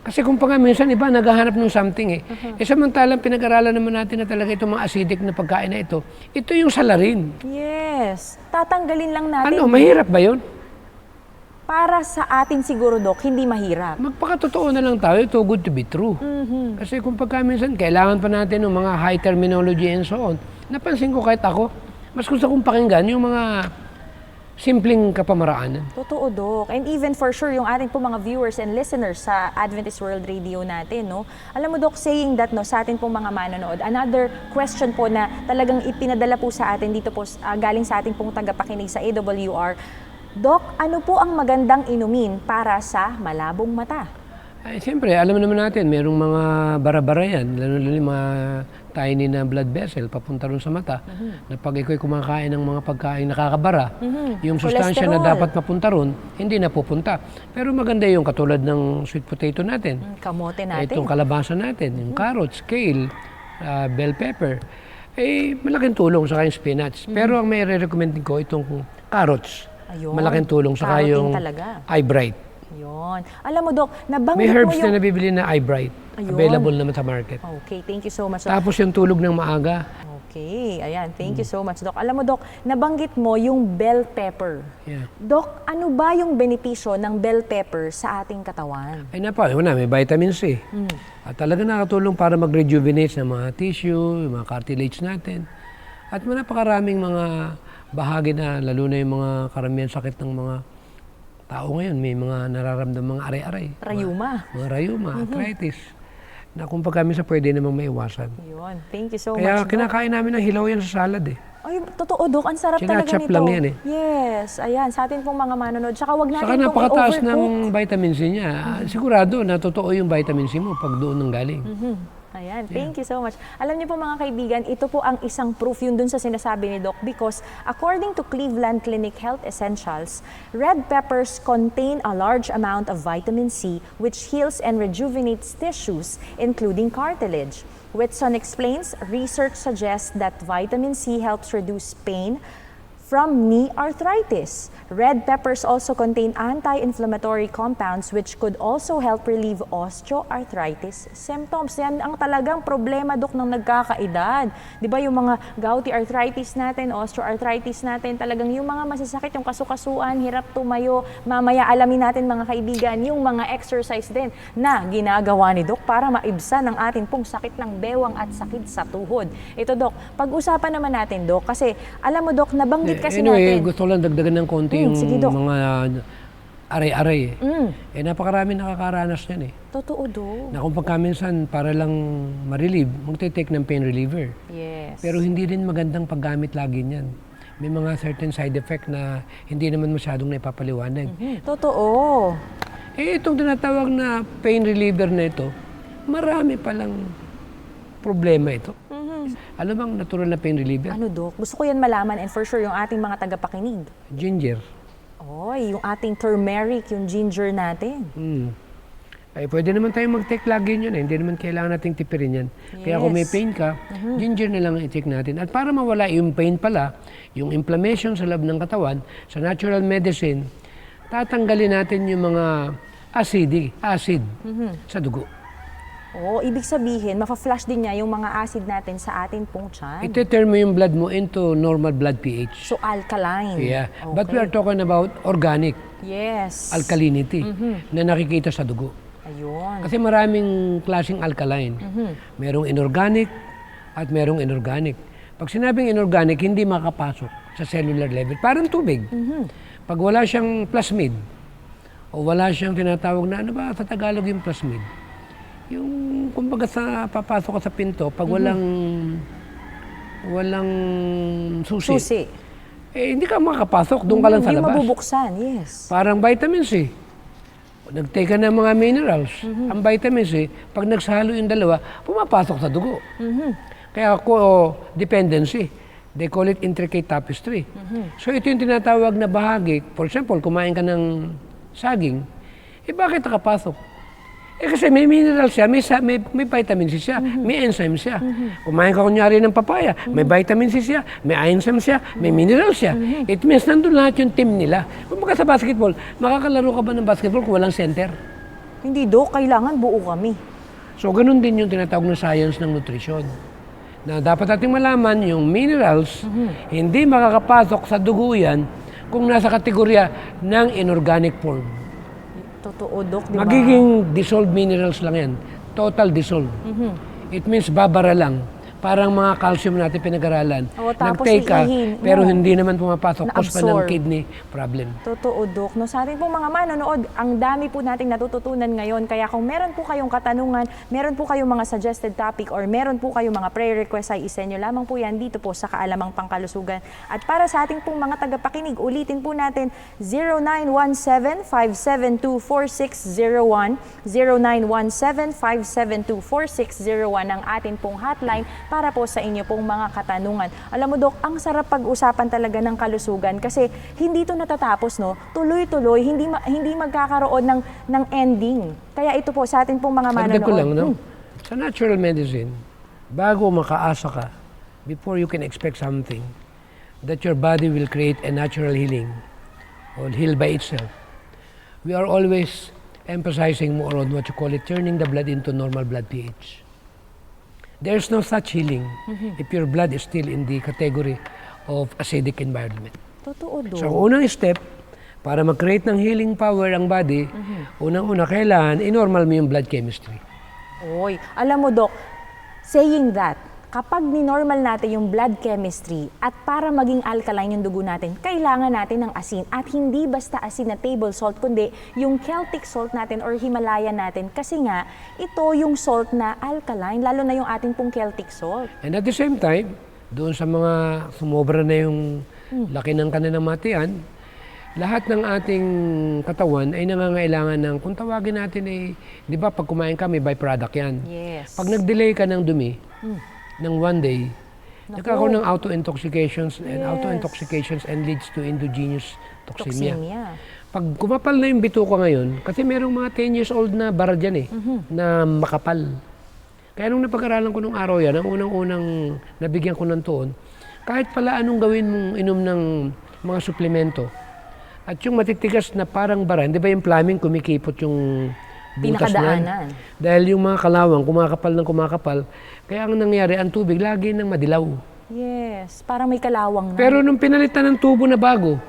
Kasi kung pa nga minsan iba naghahanap ng something samantalang pinag-aralan naman natin na talaga itong mga acidic na pagkain na ito yung salarin. Yes. Tatanggalin lang natin. Mahirap ba yun? para sa atin siguro, Dok, hindi mahirap. Magpakatotoo na lang tayo, too good to be true. Kasi kung pagka minsan, kailangan pa natin ng mga high terminology and so on. Napansin ko kahit ako, mas gusto kong pakinggan yung mga simpleng kapamaraanan. Totoo, Dok. And even for sure, yung ating po mga viewers and listeners sa Adventist World Radio natin, no? Alam mo, Dok, saying that, no, sa ating pong mga manonood, another question po na talagang ipinadala po sa atin dito po, galing sa ating pong tagapakinig sa AWR, Dok, ano po ang magandang inumin para sa malabong mata? Ay, siyempre, alam naman natin, merong mga bara-bara yan, lalo yung mga tiny na blood vessel papunta ron sa mata, na pag ikaw kumakain ng mga pagkain nakakabara, yung sustansya na dapat mapunta ron, hindi napupunta. Pero maganda yung katulad ng sweet potato natin. Kamote natin. Itong kalabasa natin, yung carrots, kale, bell pepper, malaking tulong sa yung spinach. Pero ang may re-recommend ko, itong carrots. Ayun. Malaking tulong sa Carroting yung talaga. eye bright. Yun. Alam mo, Dok, nabanggit May herbs mo yung... na nabibili na eye bright. Ayun. Available naman sa market. Okay, thank you so much. Tapos yung tulog ng maaga. Okay, ayan. Thank you so much, Dok. Alam mo, Dok, nabanggit mo yung bell pepper. Yeah. Dok, ano ba yung benepisyo ng bell pepper sa ating katawan? Ay may vitamin C. At talaga nakatulong para mag-rejuvenate ng mga tissue, yung mga cartilage natin. At napakaraming mga bahagi na, lalo na yung mga karamihan sakit ng mga tao ngayon, may mga nararamdaman mga aray-aray. Rayuma. Mga rayuma, arthritis. Na kung pagka minsan pwede namang maiwasan. Yun. Thank you so Kaya much, Dok. kinakain namin ng hilaw yan sa salad eh. Ay, totoo, Dok. Ang sarap talaga Sinachop nito. lang yan eh. Yes. Ayan, sa atin pong mga manonood. Tsaka wag natin Saka itong napakataas i-overcook. ng vitamin C niya. Sigurado na totoo yung vitamin C mo pag doon nang galing. Ayan, thank you so much. Alam niyo po mga kaibigan, ito po ang isang proof yun dun sa sinasabi ni Doc because according to Cleveland Clinic Health Essentials, red peppers contain a large amount of vitamin C which heals and rejuvenates tissues, including cartilage. Whitson explains, research suggests that vitamin C helps reduce pain from knee arthritis. Red peppers also contain anti-inflammatory compounds which could also help relieve osteoarthritis symptoms. Yan ang talagang problema, Dok, ng nagkakaedad. Di ba yung mga gouty arthritis natin, osteoarthritis natin, talagang yung mga masasakit, yung kasukasuan, hirap tumayo. Mamaya alamin natin mga kaibigan, yung mga exercise din na ginagawa ni Dok para maibsan ang ating pong sakit ng bewang at sakit sa tuhod. Ito, Dok, pag-usapan naman natin, Dok, kasi alam mo, Dok, nabanggit kasi anyway, natin. gusto ko lang dagdagan ng konti yung sige, Dok. mga aray-aray. Napakarami nakakaranas yan eh. Totoo, Dok. Na kung pagka minsan para lang ma-relieve, magte-take ng pain reliever. Yes. Pero hindi rin magandang paggamit lagi niyan. May mga certain side effect na hindi naman masyadong naipapaliwanag. Totoo. Itong tinatawag na pain reliever na ito, marami palang problema ito. Ano bang natural na pain reliever? Ano, Dok? Gusto ko yan malaman and for sure yung ating mga tagapakinig. Ginger. Oy, yung ating turmeric, yung ginger natin. Ay, pwede naman tayong mag-take lagi yun eh. Hindi naman kailangan nating tipirin yan. Kaya kung may pain ka, ginger na lang i-take natin. At para mawala yung pain pala, yung inflammation sa loob ng katawan, sa natural medicine, tatanggalin natin yung mga acid sa dugo. Oo, ibig sabihin, mafa-flush din niya yung mga acid natin sa atin pong tiyan. Ite-turn mo yung blood mo into normal blood pH. So, alkaline. Yeah. Okay. But we are talking about organic Yes. alkalinity na nakikita sa dugo. Ayun. Kasi maraming klaseng alkaline. Merong inorganic at merong inorganic. Pag sinabing inorganic, hindi makapasok sa cellular level. Parang tubig. Pag wala siyang plasmid, o wala siyang tinatawag na, ano ba sa Tagalog yung plasmid? Yung, kumbaga papasok ka sa pinto, pag walang susi. Hindi ka makapasok, doon ka lang sa Hindi labas. mabubuksan, yes. Parang vitamin C. Nag-take ka ng mga minerals. Ang vitamin C, pag nagsalo yung dalawa, pumapasok sa dugo. Kaya dependency. They call it intricate tapestry. So ito yung tinatawag na bahagi. For example, kumain ka ng saging, bakit nakapasok? Kasi may mineral siya, may vitamin C siya, may enzyme siya. Kumain ka kunyari ng papaya, may vitamin C siya, may enzyme siya, may mineral siya. It means nandun lahat yung team nila. Kung sa basketball, makakalaro ka ba ng basketball kung walang center? Hindi, Dok. Kailangan buo kami. So ganun din yung tinatawag na science ng nutrition. Na dapat nating malaman yung minerals, hindi makakapasok sa dugo yan kung nasa kategorya ng inorganic form. Totoo, Dok, di ba? Magiging dissolved minerals lang yan. Total dissolved. It means babara lang. Parang mga calcium natin pinag-aralan. Oo, tapos Nag-take ka, iihin, pero no? hindi naman pumapasok. Cause pa ng Na-absorb. kidney problem. Totoo, Dok. No, sa ating pong mga manonood, ang dami po nating natututunan ngayon. Kaya kung meron po kayong katanungan, meron po kayong mga suggested topic, or meron po kayong mga prayer request, ay isenyo lamang po yan dito po sa Kaalamang Pangkalusugan. At para sa ating pong mga tagapakinig, ulitin po natin 0917-572-4601, 0917-572-4601 ang atin pong hotline para po sa inyo pong mga katanungan. Alam mo, Dok, ang sarap pag-usapan talaga ng kalusugan kasi hindi ito natatapos, no? Tuloy-tuloy, hindi magkakaroon ng ending. Kaya ito po sa atin pong mga Dagdag ko lang, manonood. no? Sa natural medicine, bago makaasa ka, before you can expect something, that your body will create a natural healing or heal by itself. We are always emphasizing more on what you call it, turning the blood into normal blood pH. There's no such healing if your blood is still in the category of acidic environment. Totoo, Dok. So, unang step, para mag-create ng healing power ang body, unang-una kailangan, i-normal mo yung blood chemistry. Oy, alam mo, Dok, saying that, kapag ni-normal natin yung blood chemistry at para maging alkaline yung dugo natin, kailangan natin ng asin. At hindi basta asin na table salt, kundi yung Celtic salt natin or Himalayan natin. Kasi nga, ito yung salt na alkaline, lalo na yung ating pong Celtic salt. And at the same time, doon sa mga sumobra na yung laki ng kanilang matian, lahat ng ating katawan ay nangangailangan ng, kung tawagin natin ay, di ba pag kumain ka, may byproduct yan. Yes. Pag nag-delay ka ng dumi, ng one day, nagkakaroon ng auto-intoxications and Yes. auto-intoxications and leads to endogenous toxemia. Toxemia. Pag kumapal na yung bituka ngayon, kasi merong mga 10 years old na bara dyan na makapal. Kaya nung napag-aralan ko nung araw yan, ang unang-unang nabigyan ko ng tuon, kahit pala anong gawin mong inom ng mga suplemento, at yung matitigas na parang bara, di ba yung plumbing kumikipot yung butas na? Pinakadaanan. Dahil yung mga kalawang kumakapal ng kumakapal, kaya ang nangyari, ang tubig lagi nang madilaw. Yes, parang may kalawang na. Pero nung pinalitan ng tubo na bago,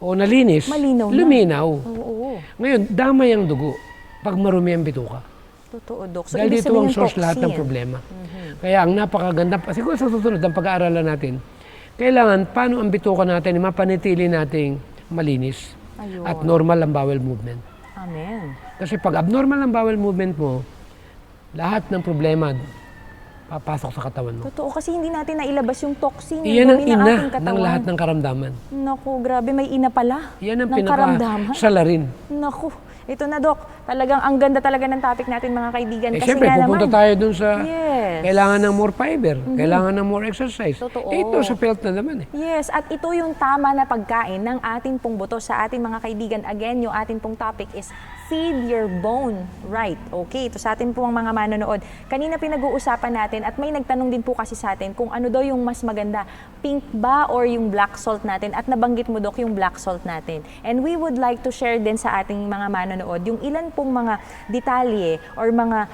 o nalinis, Malinaw na. luminaw. Oo, Ngayon, damay ang dugo pag marumi ang bituka. totoo, Dok. So, Dahil ibig dito sabihin ang yung source lahat ng toxin. problema. Kaya ang napakaganda, siguro sa susunod ang pag-aaralan natin, kailangan paano ang bituka natin, mapanitili nating malinis Ayun. at normal ang bowel movement. Amen. Kasi pag abnormal ang bowel movement mo, lahat ng problema papasok sa katawan mo. Totoo, kasi hindi natin nailabas yung toxin. Iyan ang dumi ng ina ating katawan. ng lahat ng karamdaman. Naku, grabe, may ina pala. Yan ang ng karamdaman. pinaka-salarin. Naku, ito na, Dok. Talagang ang ganda talaga ng topic natin, mga kaibigan. Eh Kasi siyempre, nga pupunta naman, tayo dun sa Yes. kailangan ng more fiber, kailangan ng more exercise. Totoo. Eh ito sa health na naman eh. Yes, at ito yung tama na pagkain ng ating pong buto sa ating mga kaibigan. Again, yung ating pong topic is feed your bone right. Okay, ito sa ating pong mga manonood. Kanina pinag-uusapan natin at may nagtanong din po kasi sa atin kung ano daw yung mas maganda, pink ba or yung black salt natin? At nabanggit mo, Dok, yung black salt natin. And we would like to share din sa ating mga manonood yung ilan pong mga detalye or mga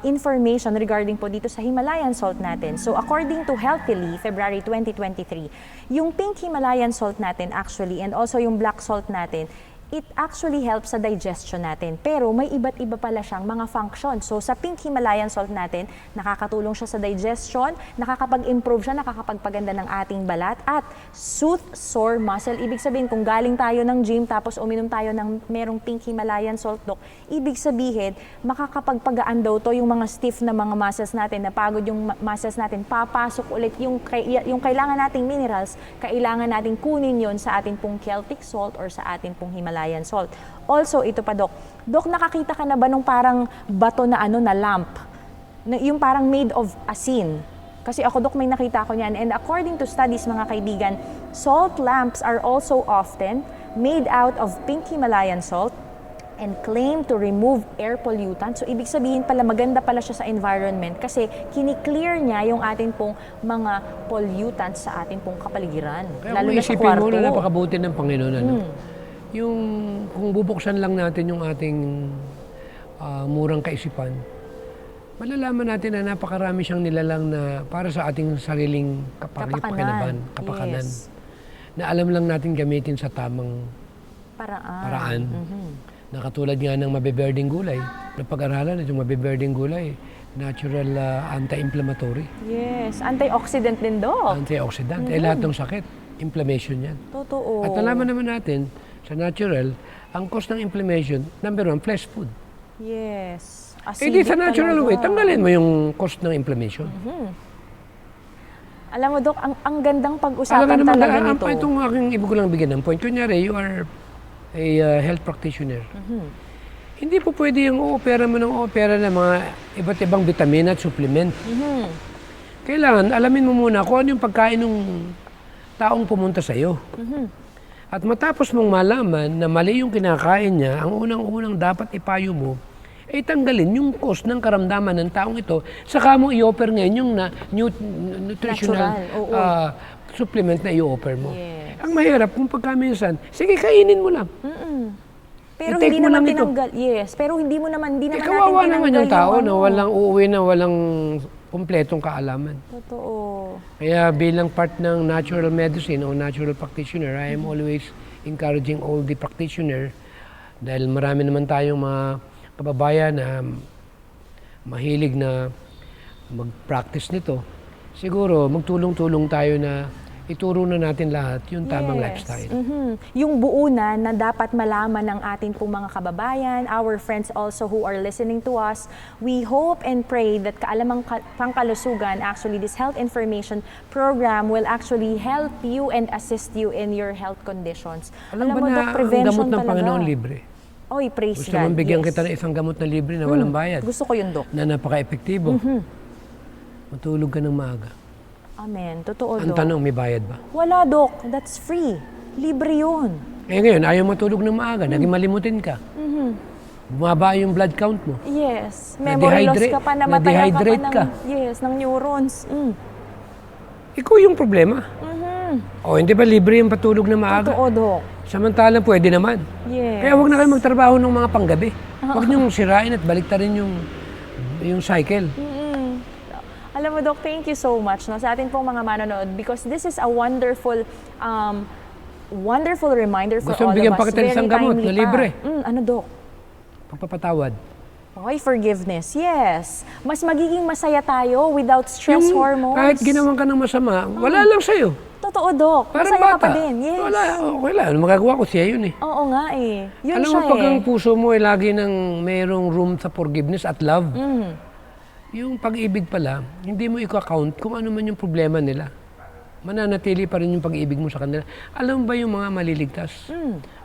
information regarding po dito sa Himalayan salt natin. So according to Healthily, February 2023, yung pink Himalayan salt natin actually and also yung black salt natin, it actually helps sa digestion natin. Pero may iba't iba pala siyang mga function. So sa pink Himalayan salt natin, nakakatulong siya sa digestion, nakakapag-improve siya, nakakapagpaganda ng ating balat, at soothe sore muscle. Ibig sabihin, kung galing tayo ng gym tapos uminom tayo ng merong pink Himalayan salt, Dok, ibig sabihin, makakapagpagaan daw to yung mga stiff na mga muscles natin, napagod yung muscles natin, papasok ulit yung kailangan nating minerals, kailangan nating kunin yon sa ating pong Celtic salt or sa ating pong Himalayan salt. Also, ito pa, Dok. Dok, nakakita ka na ba nung parang bato na na lamp? Yung parang made of asin. Kasi ako, Dok, may nakita ko niyan. And according to studies, mga kaibigan, salt lamps are also often made out of pink Himalayan salt and claim to remove air pollutants. So, ibig sabihin pala, maganda pala siya sa environment kasi kiniklear niya yung ating pong mga pollutants sa ating pong kapaligiran. Kaya Lalo kung na sa isipin kwarto. mo na napakabuti ng Panginoon, ano? Yung kung bubuksan lang natin yung ating murang kaisipan, malalaman natin na napakarami siyang nilalang na para sa ating sariling kapakanan. Yes. na alam lang natin gamitin sa tamang paraan. Na katulad nga ng mabiberding gulay, na pag-aralan itong mabiberding gulay, natural anti-inflammatory. Yes, antioxidant din, Dok. Antioxidant. Lahat ng sakit, inflammation yan. Totoo. At nalaman naman natin, sa natural, ang cause ng inflammation, number 1, flesh food. Yes. Di sa Acidic natural way, talaga. tanggalin mo yung cause ng inflammation. Alam mo, Dok, ang gandang pag-usapan Alam talaga naman, nito. itong aking ibig ko lang bigyan ng point. Kunyari, you are a health practitioner. Hindi po pwede yung o-opera mo ng o-opera ng mga iba't ibang vitamina at supplement. Kailangan, alamin mo muna kung ano yung pagkain ng taong pumunta sa iyo. At matapos mong malaman na mali yung kinakain niya, ang unang-unang dapat ipayo mo, ay tanggalin yung cause ng karamdaman ng taong ito, saka mo i-offer ngayon yung nutritional Natural, oo. supplement na i-offer mo. Yes. Ang mahirap kung pagkaminsan, sige, kainin mo lang. Pero I-take hindi mo naman lang ito. tinanggal. Yes, pero hindi naman natin Kawawa naman yung tao na ano. walang uuwi na walang kumpletong kaalaman. Totoo. Kaya bilang part ng natural medicine o natural practitioner, I am always encouraging all the practitioner dahil marami naman tayong mga kababayan na mahilig na mag-practice nito. Siguro magtulong-tulong tayo na ituro na natin lahat yung tamang lifestyle. Yung buo na dapat malaman ng ating pong mga kababayan, our friends also who are listening to us. We hope and pray that Kaalamang Pangkalusugan, actually this health information program will actually help you and assist you in your health conditions. Alam ba mo, na Dok, ang prevention gamot ng talaga. Panginoon libre? Oy, praise Gusto God. mong bigyan Yes. kita ng isang gamot na libre na walang bayad, Gusto ko yun, Dok. na napaka-epektibo. Matulog ka ng maaga. Amen. Totoo, Ang Dok. tanong, may bayad ba? Wala, Dok. That's free. Libre yun. Ngayon, ayaw matulog ng maaga, naging malimutin ka. Bumaba yung blood count mo. Yes. Memory loss ka pa, namatay ka pa na-dehydrate ka. ng neurons. Ikaw yung problema. O, hindi ba libre yung patulog na maaga? Totoo, Dok. Samantalang pwede naman. Yes. Kaya huwag na kayo magtrabaho ng mga panggabi. Huwag niyong sirain at baliktarin yung cycle. Alam mo, Dok, thank you so much sa atin pong mga manonood because this is a wonderful wonderful reminder for Gusto all of bigyan us. pa kita ng isang gamot timely na pa. libre. Ano, Dok? Pagpapatawad. Okay, forgiveness. Yes. Mas magiging masaya tayo without stress hormones. Kahit ginawan ka ng masama, wala lang sa'yo. Totoo, Dok. Parang Masaya ka bata. pa din. Yes. Wala, okay lang. Ano magagawa ko? Siya yun eh. Oo nga eh. Yun Alam siya mo, pag eh. ang puso mo ay lagi nang mayroong room sa forgiveness at love, yung pag-ibig pala, hindi mo i-count kung ano man yung problema nila. Mananatili pa rin yung pag-ibig mo sa kanila. Alam mo ba yung mga maliligtas?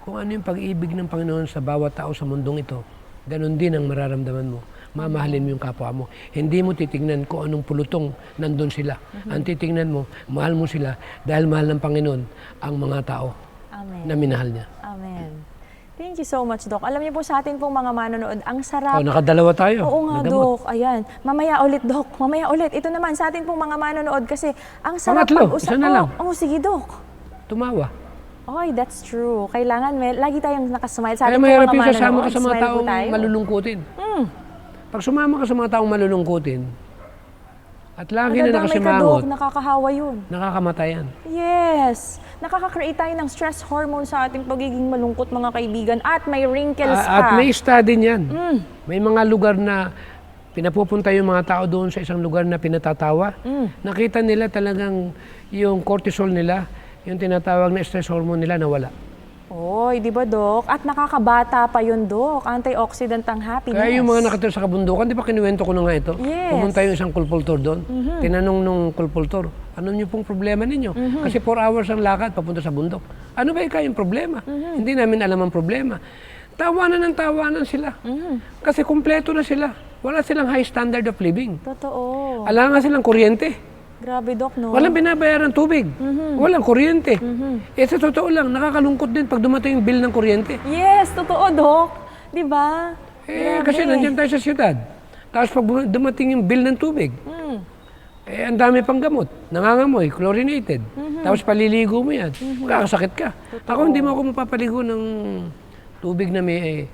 Kung ano yung pag-ibig ng Panginoon sa bawat tao sa mundong ito, ganun din ang mararamdaman mo. Mamahalin mo yung kapwa mo. Hindi mo titignan kung anong pulutong nandun sila. Ang titignan mo, mahal mo sila dahil mahal ng Panginoon ang mga tao Amen. na minahal niya. Amen. Thank you so much, Dok. Alam niyo po sa atin pong mga manonood, ang sarap. Nakadalawa tayo. Oo nga, Nagamot. Dok. Ayan. Mamaya ulit, Dok. Mamaya ulit. Ito naman sa atin pong mga manonood kasi ang sarap Pangatlo, isa na lang. Oh, sige, Dok. Tumawa. Oy, that's true. Kailangan lagi tayong nakasmile sa Kaya ating pong mahirap mga yung sasama manonood. ka sa mga Smile po taong tayo. malulungkutin. Pag sumama ka sa mga taong malulungkutin, at lagi na Nadadamay ka, Dok. nakasimangot, Nakakahawa yun. nakakamatayan. Yes. Nakaka-create tayo ng stress hormone sa ating pagiging malungkot, mga kaibigan. At may wrinkles At pa. may study niyan. May mga lugar na pinapupunta yung mga tao doon sa isang lugar na pinatatawa. Nakita nila talagang yung cortisol nila, yung tinatawag na stress hormone nila nawala. Oy, di ba, Dok? At nakakabata pa yun, Dok. Antioxidant ang happiness. Kaya yung mga nakatira sa kabundukan, di ba kinuwento ko na nga ito? Yes. Pumunta yung isang kulpultor doon. Tinanong nung kulpultor, ano niyo pong problema ninyo? Kasi 4 hours ang lakad papunta sa bundok. Ano ba yung problema? Hindi namin alam ang problema. Tawanan sila. Kasi kumpleto na sila. Wala silang high standard of living. Totoo. Alangan silang kuryente. Grabe, Dok, no? Walang binabayaran tubig. Walang kuryente. Eh sa totoo lang, nakakalungkot din pag dumating yung bill ng kuryente. Yes, totoo, Dok. Di ba? Kasi nandiyan tayo sa siyudad. Tapos pag dumating yung bill ng tubig, ang dami pang gamot. Nangangamoy, chlorinated. Tapos paliligo mo yan. Magkakasakit ka. Ako hindi mo ako mapapaligo ng tubig na may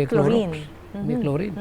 Chlorine. Clorox. May chlorine.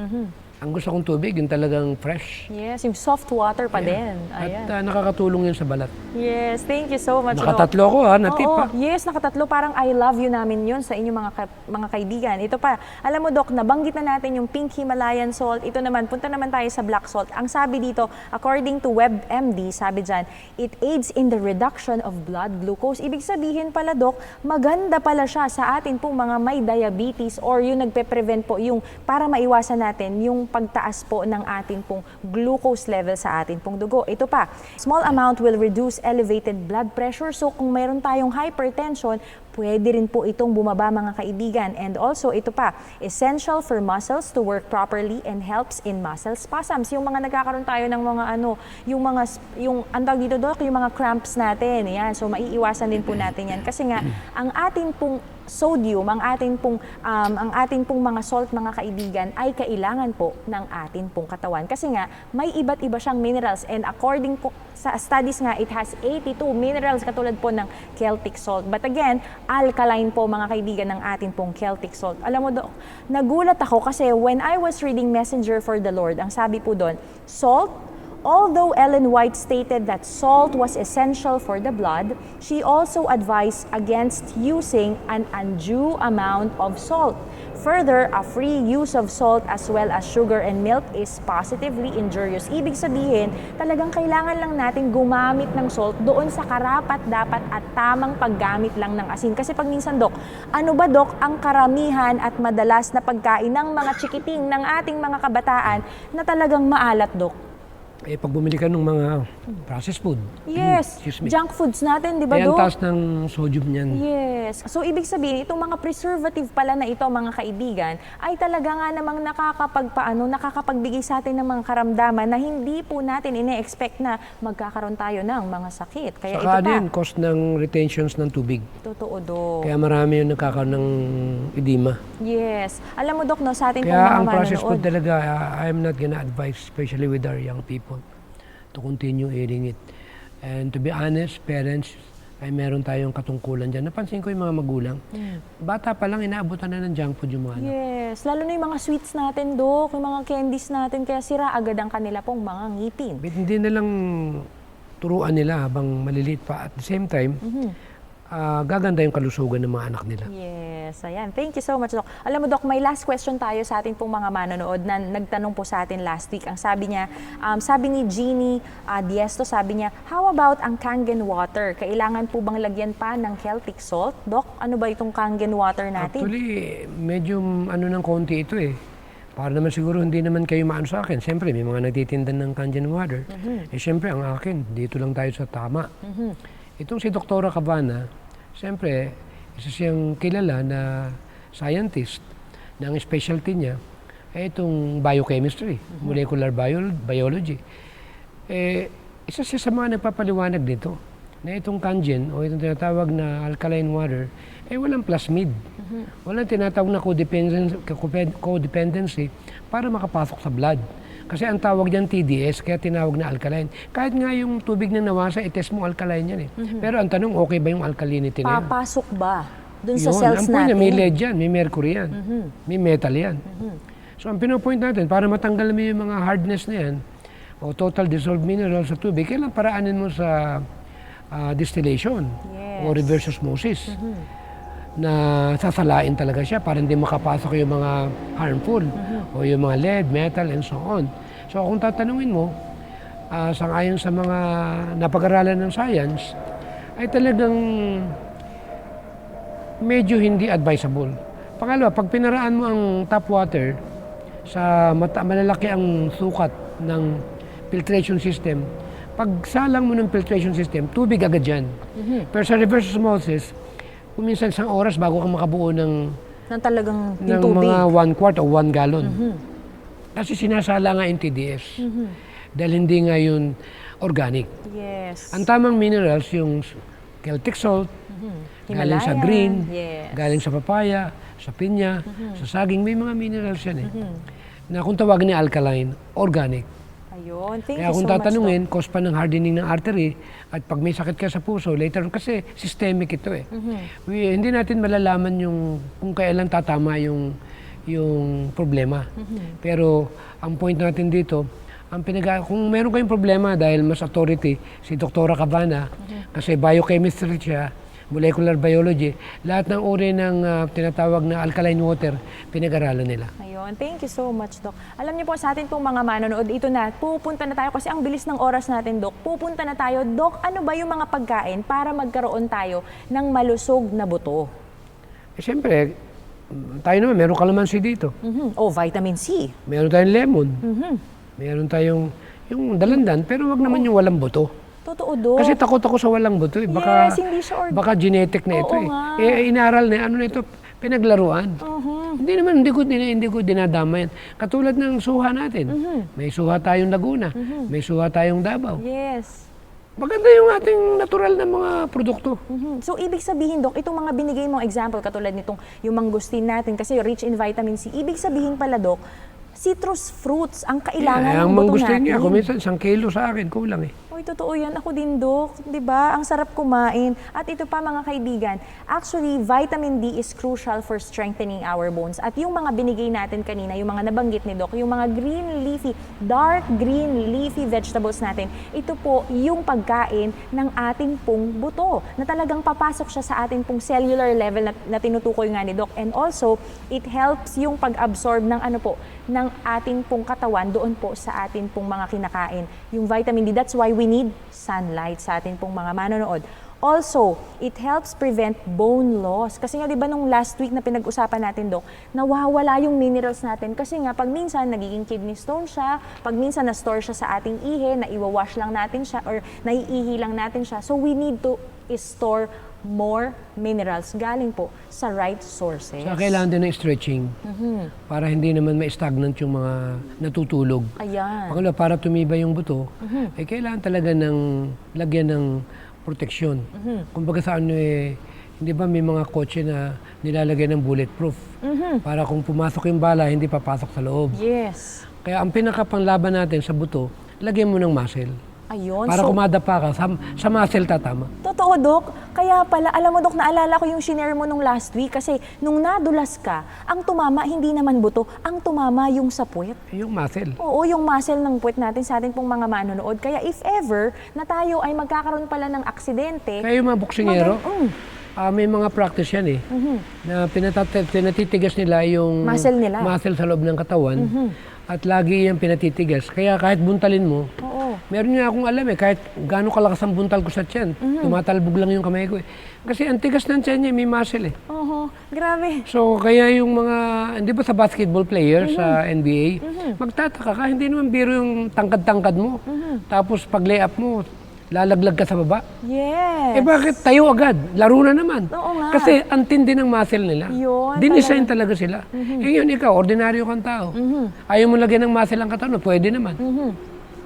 ang gusto kong tubig, yung talagang fresh. Yes, yung soft water pa din. Ayan. At nakakatulong yun sa balat. Yes, thank you so much, Doc. Nakatatlo ako natip Oo, pa. yes, nakatatlo. Parang I love you namin yun sa inyong mga kaibigan. Ito pa, alam mo Doc, nabanggit na natin yung pink Himalayan salt. Ito naman, punta naman tayo sa black salt. Ang sabi dito, according to WebMD, sabi dyan, it aids in the reduction of blood glucose. Ibig sabihin pala Doc, maganda pala siya sa atin pong mga may diabetes or yung nagpe-prevent po, yung para maiwasan natin yung pagtaas po ng ating pong glucose level sa ating pong dugo. Ito pa, small amount will reduce elevated blood pressure. So kung mayroon tayong hypertension, pwede rin po itong bumaba mga kaibigan. And also ito pa, essential for muscles to work properly and helps in muscle spasms. Yung mga nagkakaroon tayo ng mga yung antawag dito Doc, yung mga cramps natin. Yan. So maiiwasan din po natin yan. Kasi nga, ang ating pong sodium, ang ating pong mga salt mga kaibigan ay kailangan po ng ating pong katawan. Kasi nga, may iba't iba siyang minerals and according po sa studies nga, it has 82 minerals katulad po ng Celtic salt. But again, alkaline po mga kaibigan ng ating pong Celtic salt. Alam mo Doc, nagulat ako kasi when I was reading Messenger for the Lord, ang sabi po doon, salt. Although Ellen White stated that salt was essential for the blood, she also advised against using an undue amount of salt. Further, a free use of salt as well as sugar and milk is positively injurious. Ibig sabihin, talagang kailangan lang natin gumamit ng salt doon sa karapat-dapat at tamang paggamit lang ng asin. Kasi pag minsan, Doc, ano ba Doc ang karamihan at madalas na pagkain ng mga chikiting ng ating mga kabataan na talagang maalat, Doc? Pag bumili ka ng mga processed food. Yes, Excuse me. junk foods natin, di ba Kaya ang Doc? taas ng sodium niyan. Yes. So, ibig sabihin, itong mga preservative pala na ito, mga kaibigan, ay talaga nga namang nakakapagbigay sa atin ng mga karamdaman na hindi po natin ine-expect na magkakaroon tayo ng mga sakit. Kaya Saka ito pa. din, cost ng retentions ng tubig. Totoo, Doc. Kaya marami yung nagkakaroon ng edema. Yes. Alam mo, Doc, no, sa ating pong Kaya mga ang processed food manonood. talaga, I'm not gonna advise, especially with our young people, to continue eating it. And to be honest, parents, ay meron tayong katungkulan dyan. Napansin ko yung mga magulang, bata pa lang inaabutan na ng junk food yung mga anak. Yes. Lalo na yung mga sweets natin, Doc, yung mga candies natin, kaya sira agad ang kanila pong mga ngipin. But hindi na lang turuan nila habang maliliit pa. At the same time, gaganda yung kalusugan ng mga anak nila. Yes, ayan. Thank you so much, Doc. Alam mo, Doc, may last question tayo sa ating pong mga manonood na nagtanong po sa atin last week. Ang sabi niya, sabi ni Jeannie Diesto, sabi niya, how about ang Kangen water? Kailangan po bang lagyan pa ng Celtic salt? Doc, ano ba itong Kangen water natin? Actually, medyo ng konti ito eh. Para naman siguro hindi naman kayo maano sa akin. Siyempre, may mga nagtitinda ng Kangen water. Siyempre, ang akin, dito lang tayo sa tama. Itong si Dr. Cabana, siyempre, isa siyang kilala na scientist na ang specialty niya ay itong biochemistry, molecular biology. Isa siya sa mga nagpapaliwanag dito na itong Kangen o itong tinatawag na alkaline water ay walang plasmid. Walang tinatawag na codependency para makapasok sa blood. Kasi ang tawag diyan TDS, kaya tinawag na alkaline. Kahit nga yung tubig na nawasa, i-test mo alkaline yan eh. Pero ang tanong, okay ba yung alkalinity na yan? Papasok ba dun sa Yun, cells ang point natin? niya, may lead yan, may mercury yan, may metal yan. So ang pinopoint natin, para matanggal mo yung mga hardness na yan, o total dissolved minerals sa tubig, kailangan paraanin mo sa distillation o reverse osmosis. Na sasalain talaga siya para hindi makapasok yung mga harmful o yung mga lead, metal, and so on. So kung tatanungin mo, sangayon sa mga napag-aralan ng science, ay talagang medyo hindi advisable. Pangalawa, pag pinaraan mo ang tap water sa malalaki ang sukat ng filtration system, pag salang mo ng filtration system, tubig agad yan. Pero sa reverse osmosis, minsan isang oras bago ka makabuo ng talagang yung ng tubig. mga 1 quart o 1 gallon. Kasi sinasala nga yung TDS. Dahil hindi nga yun organic. Yes. Ang tamang minerals, yung Celtic salt, galing sa Himalayan. green, Yes. galing sa papaya, sa pinya, sa saging, may mga minerals yan eh. Na kung tawagin ni alkaline, organic. Ayun. Thank Kaya you kung so much, tatanungin, cause pa ng hardening ng artery, at pag may sakit ka sa puso, later on, kasi systemic ito eh. Hindi natin malalaman kung kailan tatama yung yung problema. Pero ang point natin dito, kung meron kayong problema dahil mas authority si Dr. Cabana, kasi biochemistry siya, molecular biology, lahat ng uri ng tinatawag na alkaline water, pinag-aralan nila. Ayun, thank you so much, Doc. Alam niyo po sa atin pong mga manonood, ito na, pupunta na tayo kasi ang bilis ng oras natin, Doc. Pupunta na tayo. Doc, ano ba yung mga pagkain para magkaroon tayo ng malusog na buto? Siyempre, tayo naman, meron kalamansi dito. O, vitamin C. Meron tayong lemon. Meron tayong yung dalandan, pero wag naman yung walang buto. Totoo, Doc. Kasi takot ako sa walang buto. Baka, Yes, hindi siya baka genetic na ito. Oo nga. Inaral na, ano na ito, pinaglaruan. Hindi ko dinadama yan. Katulad ng suha natin. May suha tayong Laguna. May suha tayong Davao. Yes. Maganda yung ating natural na mga produkto. So, ibig sabihin, Doc, itong mga binigay mong example, katulad nitong yung mangustin natin, kasi rich in vitamin C, ibig sabihin pala, Doc, citrus fruits ang kailangan ng Ang buto mangustin natin. niya, kung minsan 1 kilo sa akin, kulang eh. Uy, totoo yan. Ako din, Doc. 'Di ba? Ang sarap kumain. At ito pa, mga kaibigan, actually, vitamin D is crucial for strengthening our bones. At yung mga binigay natin kanina, yung mga nabanggit ni Doc, yung mga green leafy, dark green leafy vegetables natin, ito po yung pagkain ng ating pong buto, na talagang papasok siya sa ating pong cellular level na tinutukoy nga ni Doc. And also, it helps yung pag-absorb ng ano po, ng ating pong katawan doon po sa ating pong mga kinakain. Yung vitamin D, that's why we need sunlight sa ating pong mga manonood. Also, it helps prevent bone loss. Kasi nga, di ba, nung last week na pinag-usapan natin, Doc, nawawala yung minerals natin. Kasi nga, pag minsan nagiging kidney stone siya, pag minsan na-store siya sa ating ihi, na-iwawash lang natin siya, or naiihi lang natin siya. So, we need to store more minerals galing po sa right sources. So, kailangan din ng stretching para hindi naman ma-stagnant yung mga natutulog. Ayan. Pangalawa, para tumibay yung buto, eh kailangan talaga ng lagyan ng proteksyon. Kumbaga sa ano hindi ba may mga kotse na nilalagay ng bulletproof para kung pumasok yung bala, hindi papasok sa loob. Yes. Kaya ang pinakapanlaban natin sa buto, lagyan mo ng muscle. Ayun. Para kumadapa ka, sa muscle tatama. Totoo, Doc. Kaya pala, alam mo, Doc, naalala ko yung shinare mo nung last week kasi nung nadulas ka, ang tumama, hindi naman buto, ang tumama yung sa puwet. Yung muscle. Oo, yung muscle ng puwet natin sa ating pong mga manonood. Kaya if ever na tayo ay magkakaroon pala ng aksidente, Kaya yung mga boksingero, may mga practice yan na pinatitigas nila yung muscle sa loob ng katawan at lagi yung pinatitigas. Kaya kahit buntalin mo, meron nga akong alam kahit gaano kalakas ang buntal ko sa tiyan, tumatalbog lang yung kamay ko Kasi ang tigas ng tiyan niya, may muscle grabe. So kaya yung mga, hindi ba sa basketball player sa NBA, magtataka ka, hindi naman biro yung tangkad-tangkad mo. Tapos pag layup mo, lalaglag ka sa baba. Yes. Bakit tayo agad? Laro na naman. Oo nga. Kasi ang tindi ng muscle nila. Yun, Dinesign talaga sila. Yun, ikaw, ordinaryo kang tao. Ayaw mo lagyan ng muscle ang katawan, pwede naman.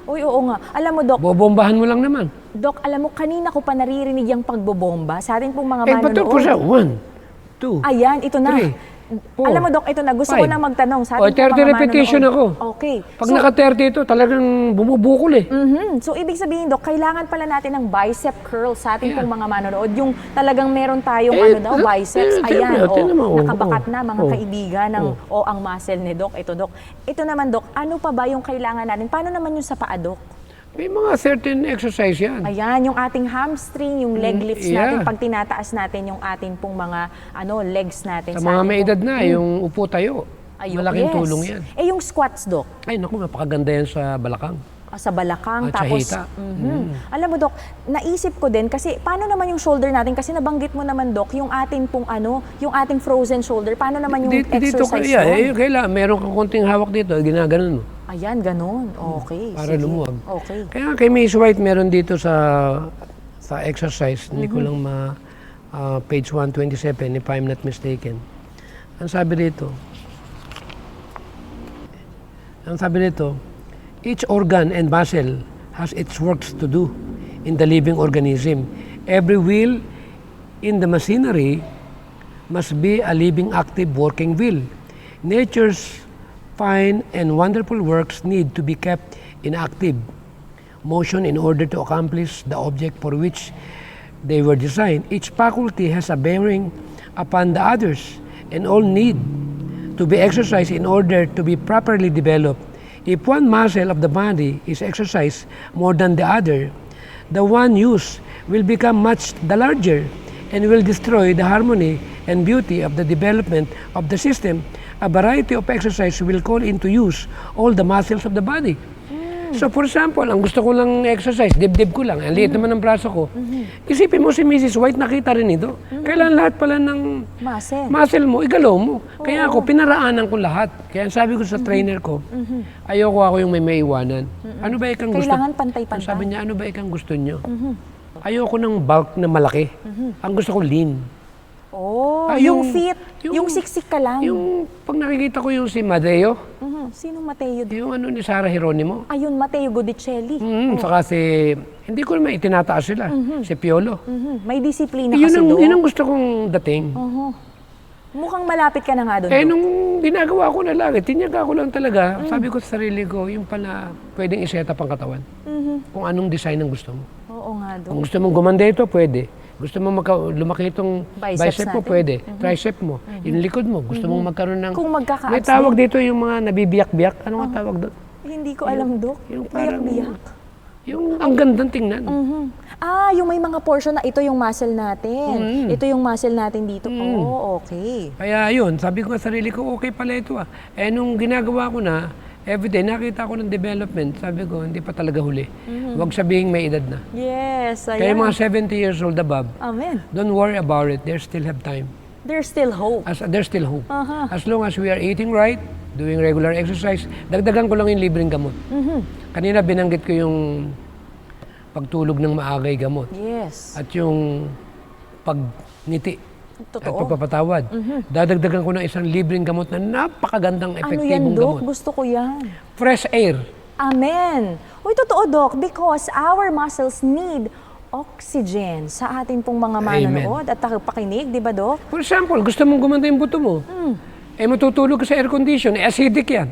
Uy, oo nga. Alam mo, Doc. Bobombahan mo lang naman. Doc, alam mo, kanina ko pa naririnig yung pagbobomba sa atin pong mga Bato po siya. 1, 2, Ayan, ito na. 3, 4, Alam mo, Doc, ito na. Gusto ko 5. nang magtanong sa ating 30 mga repetition manonood. ako. Okay. Pag naka-30 ito, talagang bumubukol So, ibig sabihin, Doc, kailangan pala natin ng bicep curl sa ating pong mga manonood. Yung talagang meron tayong biceps. Ayan, nakabakat na, mga kaibigan ng ang muscle ni Doc. Ito, Doc. Ito naman, Doc, ano pa ba yung kailangan natin? Paano naman yung sa paa, Doc? May mga certain exercise yan. Ayan, yung ating hamstring, yung leg lifts natin, pag tinataas natin yung ating pong mga legs natin. Sa mga may edad na, yung upo tayo, malaking tulong yan. Yung squats, Doc? Ay, naku, napakaganda yan sa balakang. Sa balakang, At tapos... sa hita. Alam mo, Doc, naisip ko din, kasi paano naman yung shoulder natin? Kasi nabanggit mo naman, Doc, yung ating pong yung ating frozen shoulder, paano naman yung exercise doon? Kailangan, meron kang konting hawak dito, ginaganon mo. Ayan, ganun. Okay. Para lumuwag. Okay. Kaya kay Miss White, meron dito sa exercise, hindi ko lang page 127, if I'm not mistaken. Ang sabi dito, each organ and muscle has its works to do in the living organism. Every wheel in the machinery must be a living, active, working wheel. Nature's fine and wonderful works need to be kept in active motion in order to accomplish the object for which they were designed. Each faculty has a bearing upon the others, and all need to be exercised in order to be properly developed. If one muscle of the body is exercised more than the other, the one used will become much the larger and will destroy the harmony and beauty of the development of the system. A variety of exercise will call into use all the muscles of the body. So for example, ang gusto ko lang exercise, dibdib ko lang, ang liit naman ng braso ko. Isipin mo si Mrs. White, nakita rin ito. Kailan lahat pala ng muscle mo, igalaw mo. Kaya ako, pinaraanan ko lahat. Kaya sabi ko sa trainer ko, ayoko ako yung may maiwanan. Ano ba ikang gusto? Kailangan pantay-pantay. Sabi niya, ano ba ikang gusto niyo? Ayoko ng bulk na malaki. Ang gusto ko lean. Oh, yung fit, yung siksik ka lang. Yung pag nakikita ko yung si Mateo, Sinong Mateo? yung ano ni Sarah Geronimo. Ayun, Mateo Godicelli. Saka si, hindi ko naman itinataas sila, si Piolo. May disiplina Yun kasi ang, doon. yun ang gusto kong dating. Mukhang malapit ka na nga doon. Eh nung ginagawa ko na lagi, tinyaga ko lang talaga, sabi ko sa sarili ko, yung pala pwedeng i-set up ang katawan. Kung anong design ang gusto mo. Oo nga doon. Kung gusto mong gumanda ito, pwede. Gusto mo lumaki itong Biceps bicep mo, natin. pwede. Tricep mo, yung likod mo. Gusto mong magkaroon ng... Kung magkaka-abs May tawag dito yung mga nabibiyak-biyak. Ano nga tawag doon? Hindi ko alam, Dok. Yung parang... Biyak-biyak. Yung ang gandang tingnan. Yung may mga portion na ito yung muscle natin. Ito yung muscle natin dito. Oh, okay. Kaya yun, sabi ko sa sarili ko, okay pala ito ah. Eh nung ginagawa ko na, everyday nakita ko ng development, sabi ko, hindi pa talaga huli. Huwag sabihing may edad na. Yes, Kaya ayan. mga 70 years old above, Amen. don't worry about it, they still have time. There's still hope. There's still hope. As long as we are eating right, doing regular exercise, dagdagan ko lang yung libreng gamot. Kanina binanggit ko yung pagtulog ng maagay gamot. Yes. At yung pagngiti. At Totoo. pagpapatawad. Dadagdagan ko ng isang libreng gamot na napakagandang Ano yan, epektibong Dok? gamot. Gusto ko yan. Fresh air. Amen. Uy, totoo, Dok, because our muscles need oxygen sa ating pong mga manonood at pakinig, di ba, Dok? For example, gusto mong gumanda yung buto mo. Eh matutulog ka sa air condition, eh acidic yan.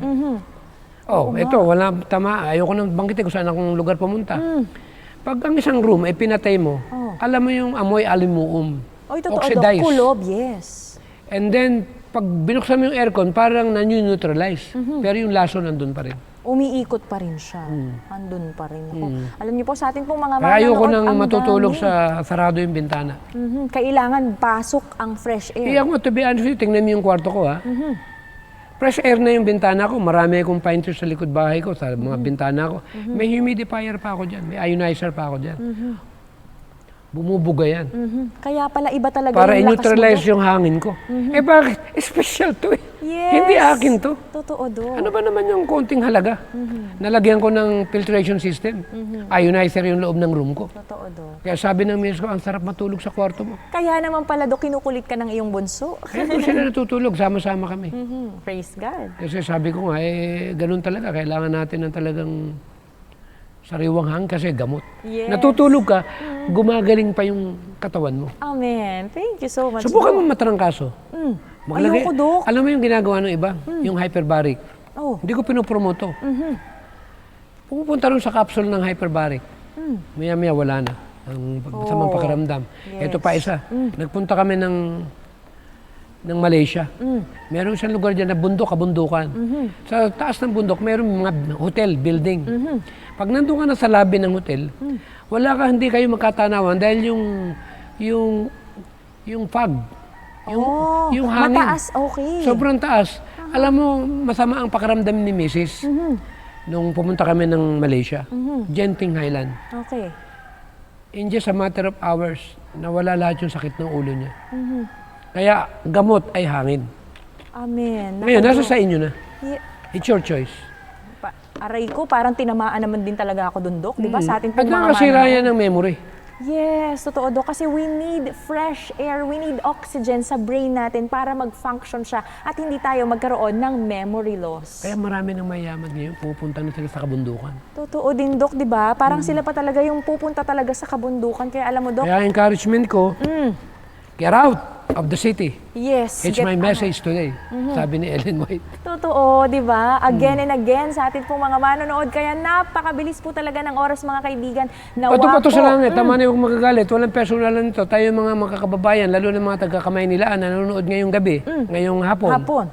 Ito, wala tama. Ayoko nang banggitin kung saan akong lugar pumunta. Pag ang isang room ay pinatay mo, alam mo yung amoy alimuum. Uy, totoo, Dok. Oxidized. Kulob, yes. And then, pag binuksan mo yung aircon, parang na-neutralize. Pero yung laso nandun pa rin. Umiikot pa rin siya. Andun pa rin. Ako. Alam niyo po, sa atin pong mga Kaya ayoko manonood, nang ang matutulog dami. sa sarado yung bintana. Kailangan pasok ang fresh air. Kaya ako, to be honest with you, tingnan mo yung kwarto ko ha. Fresh air na yung bintana ko. Marami akong pine trees sa likod bahay ko, sa mga bintana ko. May humidifier pa ako dyan. May ionizer pa ako dyan. Bumubuga yan. Kaya pala iba talaga Para yung lakas mo, i-neutralize Dok. yung hangin ko. Eh bakit? Special to eh. Yes. Hindi akin to. Totoo, Dok. Ano ba naman yung konting halaga? Nalagyan ko ng filtration system. Ionizer yung loob ng room ko. Totoo, Dok. Kaya sabi ng miss ko, ang sarap matulog sa kwarto mo. Kaya naman pala, Dok, kinukulit ka ng iyong bunso. Kaya kung sila natutulog, sama-sama kami. Praise God. Kasi sabi ko nga, ganun talaga. Kailangan natin ng talagang sariwang hangin kasi gamot. Yes. Natutulog ka, gumagaling pa yung katawan mo. Amen. Thank you so much, Subukan Dok. mo matrangkaso. Ayoko, Dok. Alam mo yung ginagawa ng iba? Yung hyperbaric. Oh. Hindi ko pinopromote to. Pumupunta rin sa capsule ng hyperbaric. Maya-maya wala na. Ang masamang pakiramdam. Yes. Ito pa isa. Nagpunta kami ng Malaysia. Meron isang lugar dyan na bundok, kabundukan. Sa taas ng bundok, meron mga hotel, building. Pag nandun ka na sa lobby ng hotel, hindi kayo magkatanawan dahil yung fog, yung hangin. Mataas, okay. Sobrang taas. Alam mo, masama ang pakiramdam ni Mrs. Nung pumunta kami ng Malaysia, Genting Highland. Okay. In just a matter of hours, nawala lahat yung sakit ng ulo niya. Kaya gamot ay hangin. Amen. Ngayon, Naku, nasa Dok. sa inyo na. Yeah. It's your choice. Aray ko, parang tinamaan naman din talaga ako dun, Dok. Di ba? Sa atin At pong mga nakakasira manonood. yan ng memory. Yes, totoo, Dok. Kasi we need fresh air, we need oxygen sa brain natin para mag-function siya at hindi tayo magkaroon ng memory loss. Kaya marami ng mayaman ngayon, pupunta na sila sa kabundukan. Totoo din, Dok, di ba? Parang sila pa talaga yung pupunta talaga sa kabundukan. Kaya alam mo, Dok, Kaya encouragement ko, get out of the city. yes. It's get my out. message today, sabi ni Ellen White. Totoo, di ba? Again and again sa atin pong mga manonood. Kaya napakabilis po talaga ng oras, mga kaibigan. Nawa Pato-pato po. sa langit, tama na yung magagalit, walang personalan nito. Tayo mga makakababayan, lalo na mga taga-Kamaynilaan, nanonood ngayong gabi, ngayong hapon. Hapon.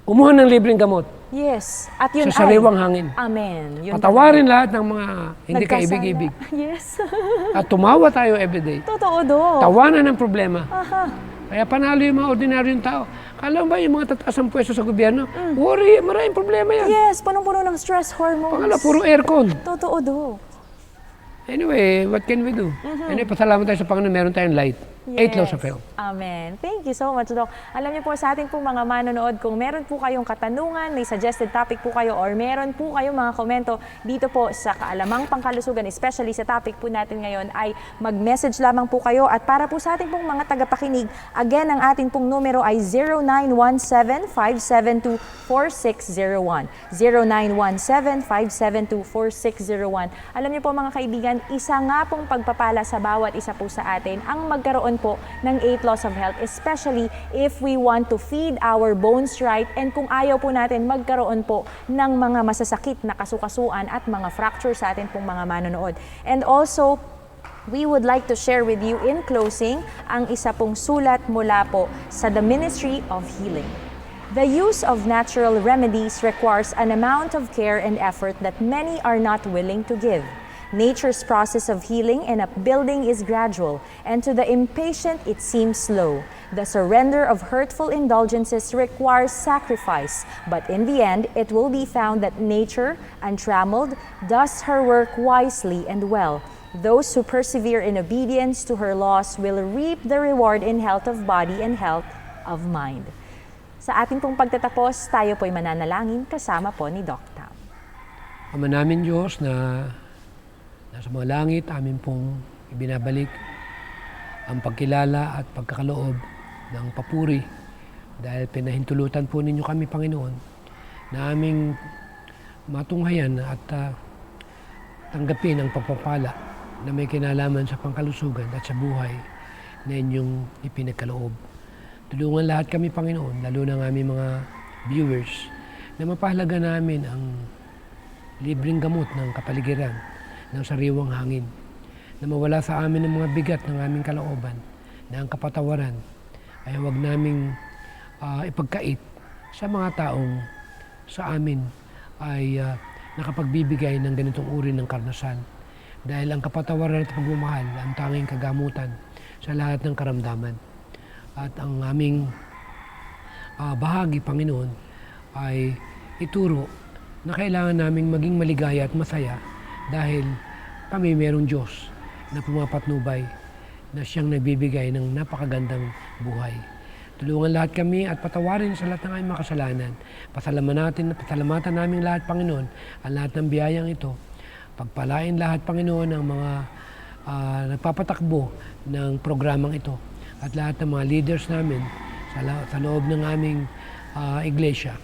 kumuha ng libreng gamot Yes. At yun sa sariwang hangin. Amen. Yun Patawarin lahat ng mga hindi Nagkasala. kaibig-ibig. Yes. At tumawa tayo everyday. Totoo do. Tawanan ng problema. Aha. Kaya panalo yung mga ordinaryong tao. Kala mo ba yung mga tataas ang pwesto sa gobyerno? Worry, maraming problema yan. Yes, punong-puno ng stress hormones. Pangala, puro aircon. Totoo do. Anyway, what can we do? Anyway, pasalamat tayo sa Panginoon, meron tayong light. 8 laws of health. Amen. Thank you so much, Doc. Alam niyo po sa ating pong mga manonood, kung meron po kayong katanungan, may suggested topic po kayo, or meron po kayong mga komento dito po sa Kaalamang Pangkalusugan, especially sa topic po natin ngayon, ay mag-message lamang po kayo. At para po sa ating pong mga tagapakinig, again, ang ating pong numero ay 0917-572-4601. 0917-572-4601. Alam niyo po mga kaibigan, isa nga pong pagpapala sa bawat isa po sa atin ang magkaroon po ng 8 laws of health, especially if we want to feed our bones right, and kung ayaw po natin magkaroon po ng mga masasakit na kasukasuan at mga fracture sa atin pong mga manonood. And also, we would like to share with you in closing ang isa pong sulat mula po sa The Ministry of Healing. The use of natural remedies requires an amount of care and effort that many are not willing to give. Nature's process of healing and upbuilding is gradual, and to the impatient it seems slow. The surrender of hurtful indulgences requires sacrifice, but in the end it will be found that nature, untrammeled, does her work wisely and well. Those who persevere in obedience to her laws will reap the reward in health of body and health of mind. Sa ating pong pagtatapos, tayo po'y mananalangin kasama po ni Doc Tam. Ama namin Diyos na nasa mga langit, amin pong ibinabalik ang pagkilala at pagkakaloob ng papuri dahil pinahintulutan po ninyo kami, Panginoon, na aming matunghayan at tanggapin ang pagpapala na may kinalaman sa pangkalusugan at sa buhay na inyong ipinagkaloob. Tulungan lahat kami, Panginoon, lalo na ng aming mga viewers, na mapahalaga namin ang libreng gamot ng kapaligiran, ng sariwang hangin, na mawala sa amin ang mga bigat ng aming kalooban, na ang kapatawaran ay huwag naming ipagkait sa mga taong sa amin ay nakapagbibigay ng ganitong uri ng karanasan. Dahil ang kapatawaran at pagmamahal ang tanging kagamutan sa lahat ng karamdaman. At ang aming bahagi, Panginoon, ay ituro na kailangan naming maging maligaya at masaya dahil kami mayroong Diyos na pumapatnubay na siyang nagbibigay ng napakagandang buhay. Tulungan lahat kami at patawarin sa lahat ng aming mga kasalanan. Pasalamatan namin lahat, Panginoon, ang lahat ng biyayang ito. Pagpalain lahat, Panginoon, ang mga nagpapatakbo ng programang ito at lahat ng mga leaders namin sa loob ng aming iglesia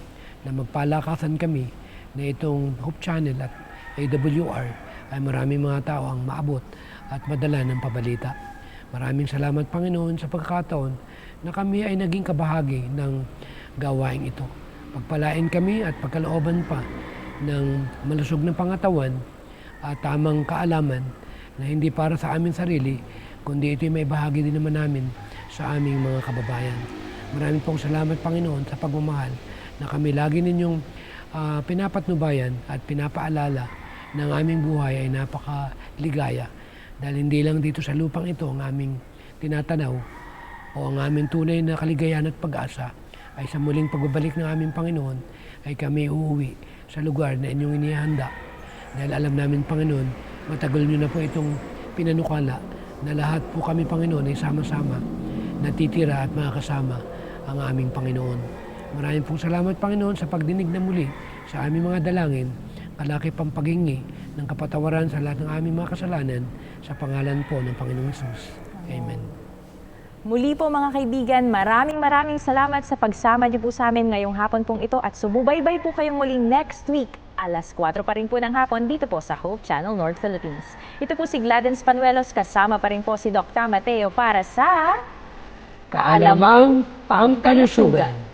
na magpalakasan kami na itong Hope Channel at AWR ay maraming mga tao ang maabot at madala ng pabalita. Maraming salamat, Panginoon, sa pagkakataon na kami ay naging kabahagi ng gawaing ito. Pagpalain kami at pagkalooban pa ng malusog na pangatawan at tamang kaalaman na hindi para sa aming sarili, kundi ito'y may bahagi din naman namin sa aming mga kababayan. Maraming pong salamat, Panginoon, sa pagmamahal na kami lagi ninyong pinapatnubayan at pinapaalala ng aming buhay ay napakaligaya. Dahil hindi lang dito sa lupang ito ang aming tinatanaw o ang aming tunay na kaligayahan at pag-asa ay sa muling pagbabalik ng aming Panginoon ay kami uuwi sa lugar na inyong inihanda. Dahil alam namin, Panginoon, matagal nyo na po itong pinanukala na lahat po kami, Panginoon, ay sama-sama natitira at makakasama ang aming Panginoon. Maraming pong salamat, Panginoon, sa pagdinig na muli sa aming mga dalangin, kalaki pang paghingi ng kapatawaran sa lahat ng aming mga kasalanan sa pangalan po ng Panginoong Hesus. Amen. Muli po mga kaibigan, maraming salamat sa pagsama niyo po sa amin ngayong hapon pong ito at sumubaybay po kayong muling next week. Alas 4 pa rin po ng hapon dito po sa Hope Channel North Philippines. Ito po si Gladys Panuelos, kasama pa rin po si Dr. Mateo para sa Kaalamang Pangkalusugan.